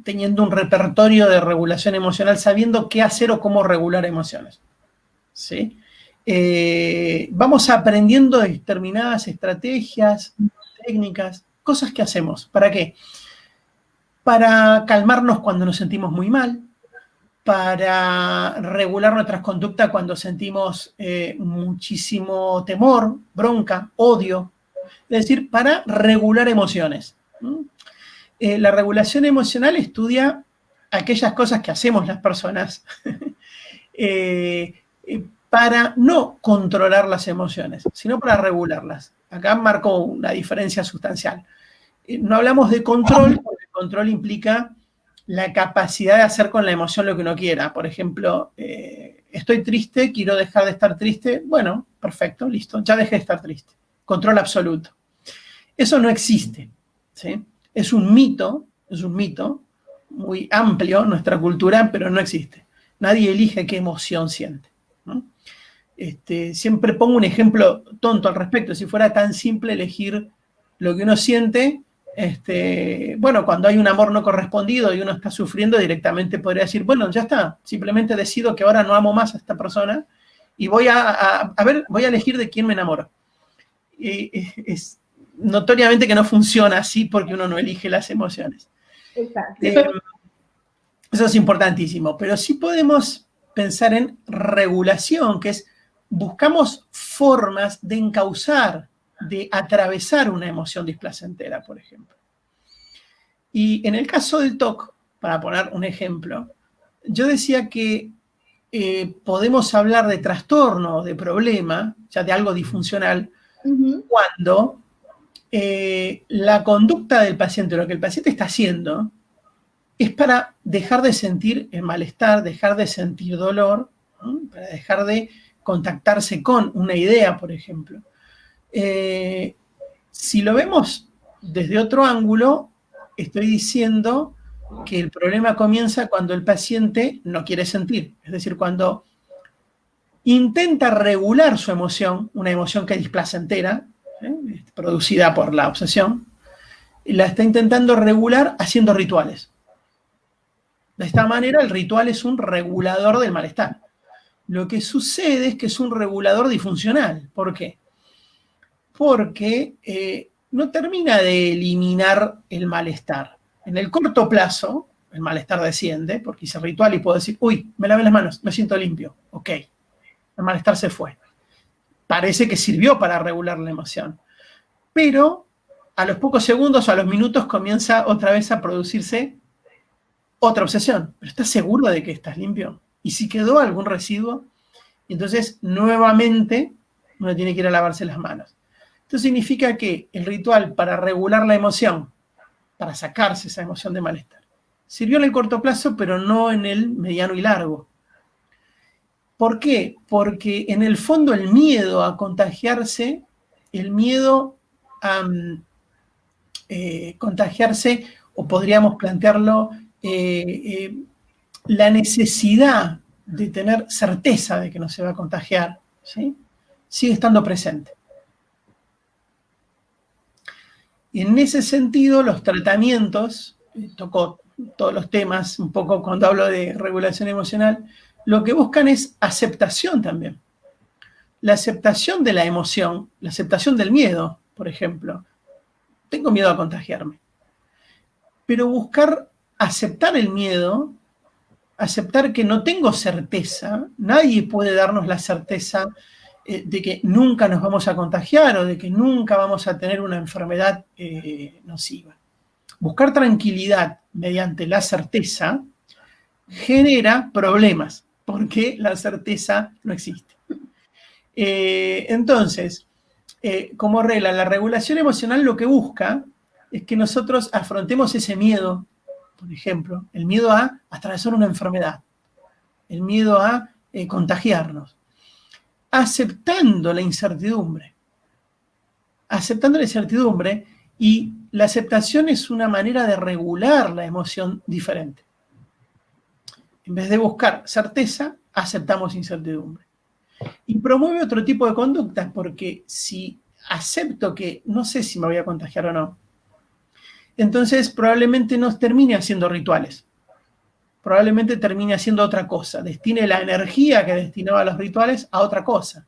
teniendo un repertorio de regulación emocional, sabiendo qué hacer o cómo regular emociones, ¿sí? Vamos aprendiendo determinadas estrategias, técnicas, cosas que hacemos. ¿Para qué? Para calmarnos cuando nos sentimos muy mal, para regular nuestras conductas cuando sentimos muchísimo temor, bronca, odio. Es decir, para regular emociones. La regulación emocional estudia aquellas cosas que hacemos las personas para no controlar las emociones, sino para regularlas. Acá marco una diferencia sustancial. No hablamos de control, porque el control implica la capacidad de hacer con la emoción lo que uno quiera. Por ejemplo, estoy triste, quiero dejar de estar triste. Bueno, perfecto, listo, ya dejé de estar triste. Control absoluto. Eso no existe, ¿sí? Es un mito muy amplio en nuestra cultura, pero no existe. Nadie elige qué emoción siente, ¿no? Siempre pongo un ejemplo tonto al respecto. Si fuera tan simple elegir lo que uno siente, bueno, cuando hay un amor no correspondido y uno está sufriendo, directamente podría decir, bueno, ya está, simplemente decido que ahora no amo más a esta persona y voy a elegir de quién me enamoro. Es notoriamente que no funciona así porque uno no elige las emociones. Exacto. Eso es importantísimo, pero sí podemos pensar en regulación, que es buscamos formas de encauzar, de atravesar una emoción displacentera, por ejemplo. Y en el caso del TOC, para poner un ejemplo, yo decía que podemos hablar de trastorno, de problema, ya de algo disfuncional, cuando la conducta del paciente, lo que el paciente está haciendo, es para dejar de sentir el malestar, dejar de sentir dolor, ¿no? Para dejar de contactarse con una idea, por ejemplo. Si lo vemos desde otro ángulo, estoy diciendo que el problema comienza cuando el paciente no quiere sentir, es decir, cuando intenta regular su emoción, una emoción que es displacentera, producida por la obsesión, y la está intentando regular haciendo rituales. De esta manera, el ritual es un regulador del malestar. Lo que sucede es que es un regulador disfuncional. ¿Por qué? Porque no termina de eliminar el malestar. En el corto plazo, el malestar desciende, porque hice ritual y puedo decir, uy, me lavé las manos, me siento limpio. Ok, el malestar se fue. Parece que sirvió para regular la emoción. Pero a los pocos segundos o a los minutos comienza otra vez a producirse otra obsesión. ¿Pero estás seguro de que estás limpio? ¿Y si quedó algún residuo? Entonces, nuevamente, uno tiene que ir a lavarse las manos. Esto significa que el ritual para regular la emoción, para sacarse esa emoción de malestar. Sirvió en el corto plazo, pero no en el mediano y largo. ¿Por qué? Porque en el fondo el miedo a contagiarse, el miedo a contagiarse, o podríamos plantearlo, la necesidad de tener certeza de que no se va a contagiar, ¿sí? Sigue estando presente. Y en ese sentido, los tratamientos, tocó todos los temas, un poco cuando hablo de regulación emocional, lo que buscan es aceptación también. La aceptación de la emoción, la aceptación del miedo, por ejemplo. Tengo miedo a contagiarme. Pero buscar aceptar el miedo, aceptar que no tengo certeza, nadie puede darnos la certeza de que nunca nos vamos a contagiar o de que nunca vamos a tener una enfermedad nociva. Buscar tranquilidad mediante la certeza genera problemas, porque la certeza no existe. Entonces, como regla, la regulación emocional lo que busca es que nosotros afrontemos ese miedo, por ejemplo, el miedo a atravesar una enfermedad, el miedo a contagiarnos, aceptando la incertidumbre. Aceptando la incertidumbre, y la aceptación es una manera de regular la emoción diferente. En vez de buscar certeza, aceptamos incertidumbre. Y promueve otro tipo de conductas, porque si acepto que no sé si me voy a contagiar o no, entonces probablemente no termine haciendo rituales. Probablemente termine haciendo otra cosa. Destine la energía que destinaba a los rituales a otra cosa.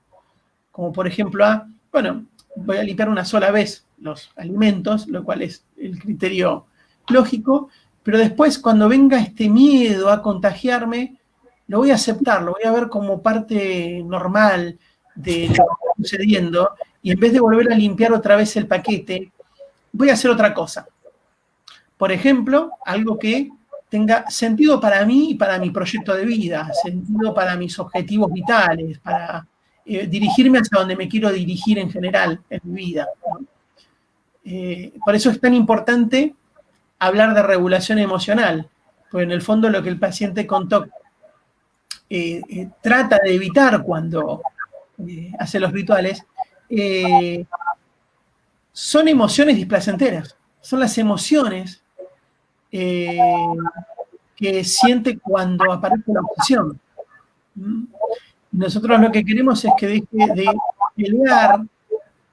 Como por ejemplo bueno, voy a limpiar una sola vez los alimentos, lo cual es el criterio lógico, pero después cuando venga este miedo a contagiarme, lo voy a aceptar, lo voy a ver como parte normal de lo que está sucediendo, y en vez de volver a limpiar otra vez el paquete, voy a hacer otra cosa. Por ejemplo, algo que tenga sentido para mí y para mi proyecto de vida, sentido para mis objetivos vitales, para dirigirme hacia donde me quiero dirigir en general en mi vida, ¿no? Por eso es tan importante hablar de regulación emocional, porque en el fondo lo que el paciente con TOC trata de evitar cuando hace los rituales son emociones displacenteras, son las emociones que siente cuando aparece la obsesión. Nosotros lo que queremos es que deje de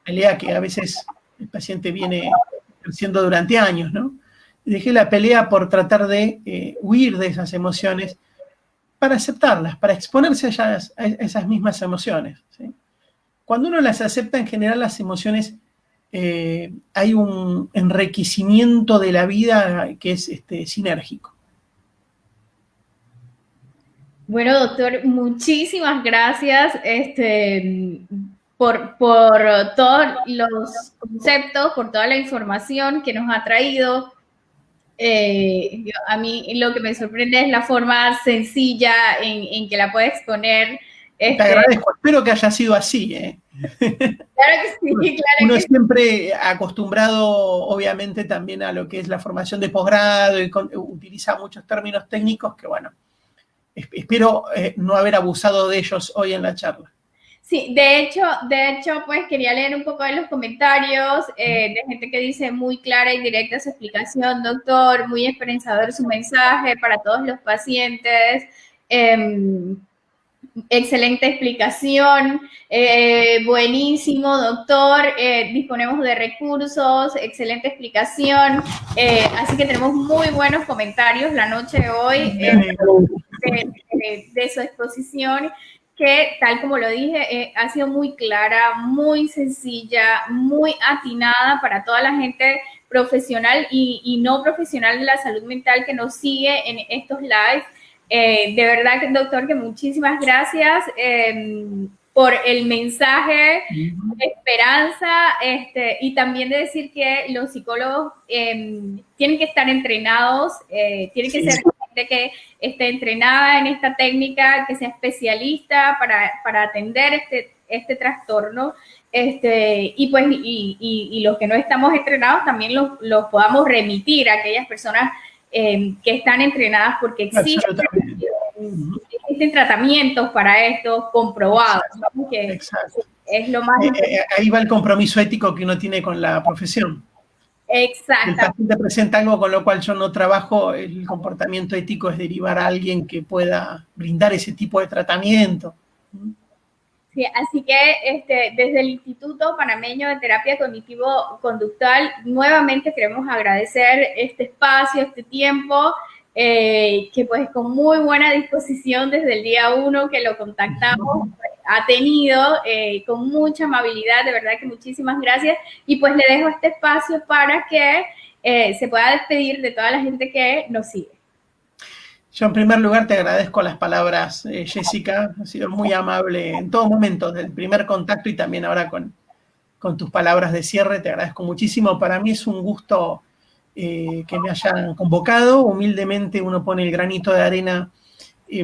pelea que a veces el paciente viene ejerciendo durante años, ¿no? Deje la pelea por tratar de huir de esas emociones para aceptarlas, para exponerse a esas mismas emociones, ¿sí? Cuando uno las acepta, en general las emociones, hay un enriquecimiento de la vida que es sinérgico. Bueno, doctor, muchísimas gracias por todos los conceptos, por toda la información que nos ha traído. A mí lo que me sorprende es la forma sencilla en que la puede exponer. Te agradezco, espero que haya sido así, ¿eh? Claro que sí, claro. Uno es siempre acostumbrado, obviamente, también a lo que es la formación de posgrado y utiliza muchos términos técnicos que, bueno, espero no haber abusado de ellos hoy en la charla. Sí, de hecho, pues quería leer un poco de los comentarios de gente que dice muy clara y directa su explicación, doctor, muy esperanzador su mensaje para todos los pacientes. Excelente explicación, buenísimo, doctor, disponemos de recursos, excelente explicación, así que tenemos muy buenos comentarios la noche de hoy de su exposición, que tal como lo dije, ha sido muy clara, muy sencilla, muy atinada para toda la gente profesional y no profesional de la salud mental que nos sigue en estos lives. De verdad, doctor, que muchísimas gracias por el mensaje de esperanza y también de decir que los psicólogos tienen que estar entrenados, tienen que ser gente que esté entrenada en esta técnica, que sea especialista para atender este trastorno, y pues y los que no estamos entrenados también los podamos remitir a aquellas personas que están entrenadas, porque existen tratamientos para esto comprobados, ¿no? Que exacto. es lo más ahí va el compromiso ético que uno tiene con la profesión. exacto. El paciente presenta algo con lo cual yo no trabajo, el comportamiento ético es derivar a alguien que pueda brindar ese tipo de tratamiento. Sí, así que desde el Instituto Panameño de Terapia Cognitivo-Conductual nuevamente queremos agradecer este espacio, este tiempo, que pues con muy buena disposición desde el día 1 que lo contactamos, ha tenido con mucha amabilidad, de verdad que muchísimas gracias, y pues le dejo este espacio para que se pueda despedir de toda la gente que nos sigue. Yo en primer lugar te agradezco las palabras, Jessica, has sido muy amable en todo momento, desde el primer contacto y también ahora con tus palabras de cierre, te agradezco muchísimo. Para mí es un gusto que me hayan convocado, humildemente uno pone el granito de arena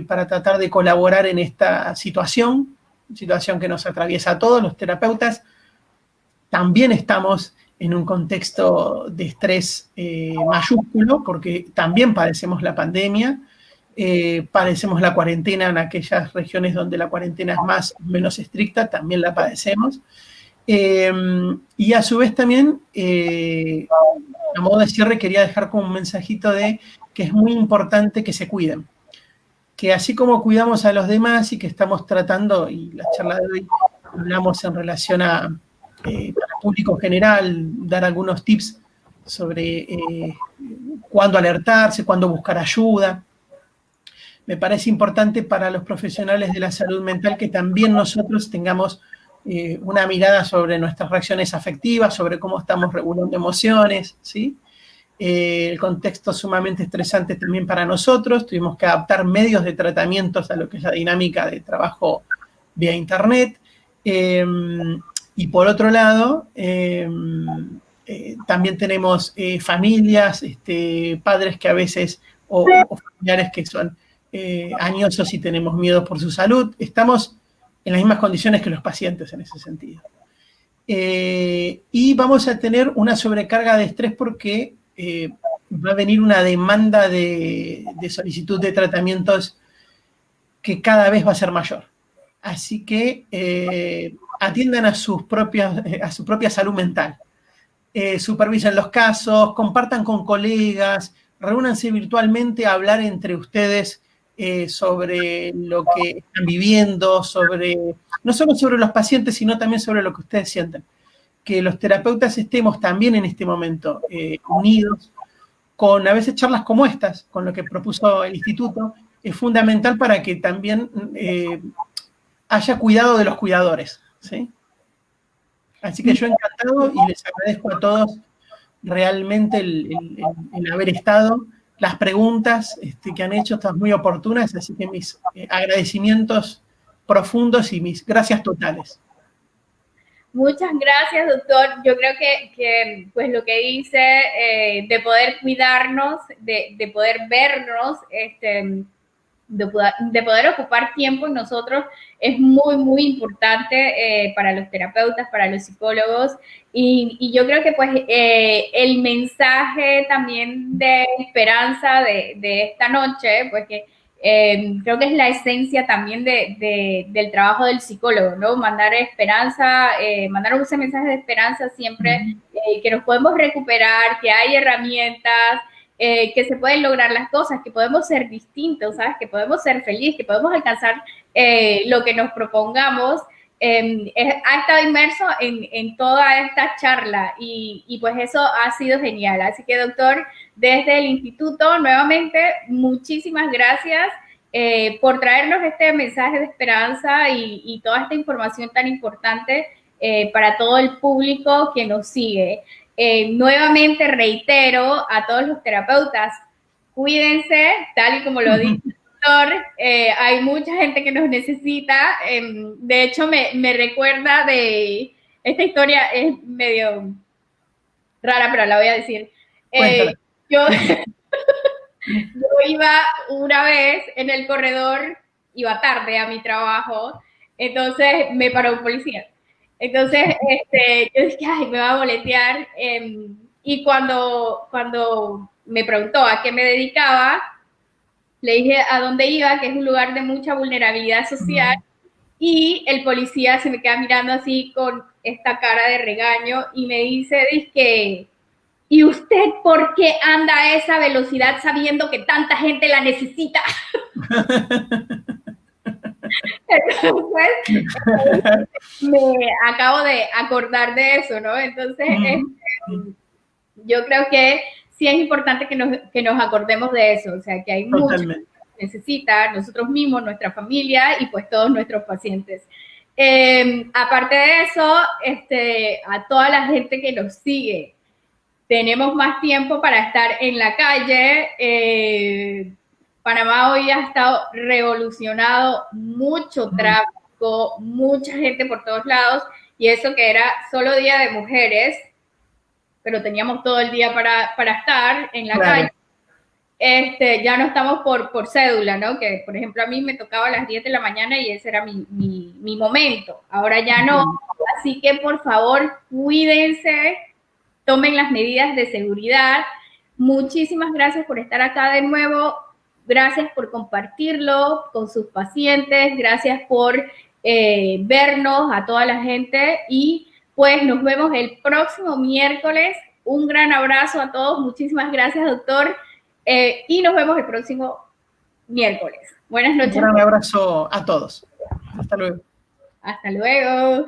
para tratar de colaborar en esta situación que nos atraviesa a todos los terapeutas. También estamos en un contexto de estrés mayúsculo, porque también padecemos la pandemia, padecemos la cuarentena en aquellas regiones donde la cuarentena es más o menos estricta, también la padecemos. Y a su vez también, a modo de cierre, quería dejar como un mensajito de que es muy importante que se cuiden. Que así como cuidamos a los demás y que estamos tratando, y la charla de hoy hablamos en relación a para el público general, dar algunos tips sobre cuándo alertarse, cuándo buscar ayuda. Me parece importante para los profesionales de la salud mental que también nosotros tengamos una mirada sobre nuestras reacciones afectivas, sobre cómo estamos regulando emociones, ¿sí? El contexto sumamente estresante también para nosotros, tuvimos que adaptar medios de tratamientos a lo que es la dinámica de trabajo vía internet. Y por otro lado, también tenemos familias, padres que a veces, o familiares que son añosos y tenemos miedo por su salud. Estamos en las mismas condiciones que los pacientes en ese sentido. Y vamos a tener una sobrecarga de estrés porque va a venir una demanda de solicitud de tratamientos que cada vez va a ser mayor. Así que atiendan a su propia salud mental. Supervisen los casos, compartan con colegas, reúnanse virtualmente a hablar entre ustedes sobre lo que están viviendo, no solo sobre los pacientes, sino también sobre lo que ustedes sienten. Que los terapeutas estemos también en este momento unidos, con a veces charlas como estas, con lo que propuso el instituto, es fundamental para que también haya cuidado de los cuidadores, ¿sí? Así que yo encantado y les agradezco a todos realmente el haber estado, las preguntas que han hecho, están muy oportunas, así que mis agradecimientos profundos y mis gracias totales. Muchas gracias, doctor. Yo creo que pues lo que dice de poder cuidarnos, de poder vernos, de poder ocupar tiempo en nosotros es muy, muy importante para los terapeutas, para los psicólogos. Y yo creo que pues el mensaje también de esperanza de esta noche, pues que creo que es la esencia también del trabajo del psicólogo, ¿no? Mandar esperanza, mandar ese mensaje de esperanza siempre, que nos podemos recuperar, que hay herramientas, que se pueden lograr las cosas, que podemos ser distintos, ¿sabes? Que podemos ser felices, que podemos alcanzar lo que nos propongamos. Ha estado inmerso en toda esta charla y pues eso ha sido genial. Así que, doctor, desde el instituto, nuevamente, muchísimas gracias por traernos este mensaje de esperanza y toda esta información tan importante para todo el público que nos sigue. Nuevamente reitero a todos los terapeutas, cuídense, tal y como lo dice el doctor, hay mucha gente que nos necesita. De hecho, me recuerda de esta historia, es medio rara, pero la voy a decir. Yo iba una vez en el corredor, iba tarde a mi trabajo, Entonces me paró un policía. Entonces yo dije, ay, me va a boletear. Y cuando me preguntó a qué me dedicaba, le dije a dónde iba, que es un lugar de mucha vulnerabilidad social. Y el policía se me queda mirando así con esta cara de regaño y me dice que, ¿y usted por qué anda a esa velocidad sabiendo que tanta gente la necesita? Entonces, me acabo de acordar de eso, ¿no? Entonces, yo creo que sí es importante que nos acordemos de eso, o sea, que hay mucha gente que necesita, nosotros mismos, nuestra familia y pues todos nuestros pacientes. Aparte de eso, a toda la gente que nos sigue, tenemos más tiempo para estar en la calle. Panamá hoy ha estado revolucionado, mucho tráfico, mucha gente por todos lados, y eso que era solo Día de Mujeres, pero teníamos todo el día para estar en la calle. Ya no estamos por cédula, ¿no? Que, por ejemplo, a mí me tocaba a las 10 de la mañana y ese era mi momento. Ahora ya no. Así que, por favor, cuídense, tomen las medidas de seguridad. Muchísimas gracias por estar acá de nuevo. Gracias por compartirlo con sus pacientes. Gracias por vernos a toda la gente. Y pues nos vemos el próximo miércoles. Un gran abrazo a todos. Muchísimas gracias, doctor. Y nos vemos el próximo miércoles. Buenas noches. Un gran abrazo a todos. Hasta luego. Hasta luego.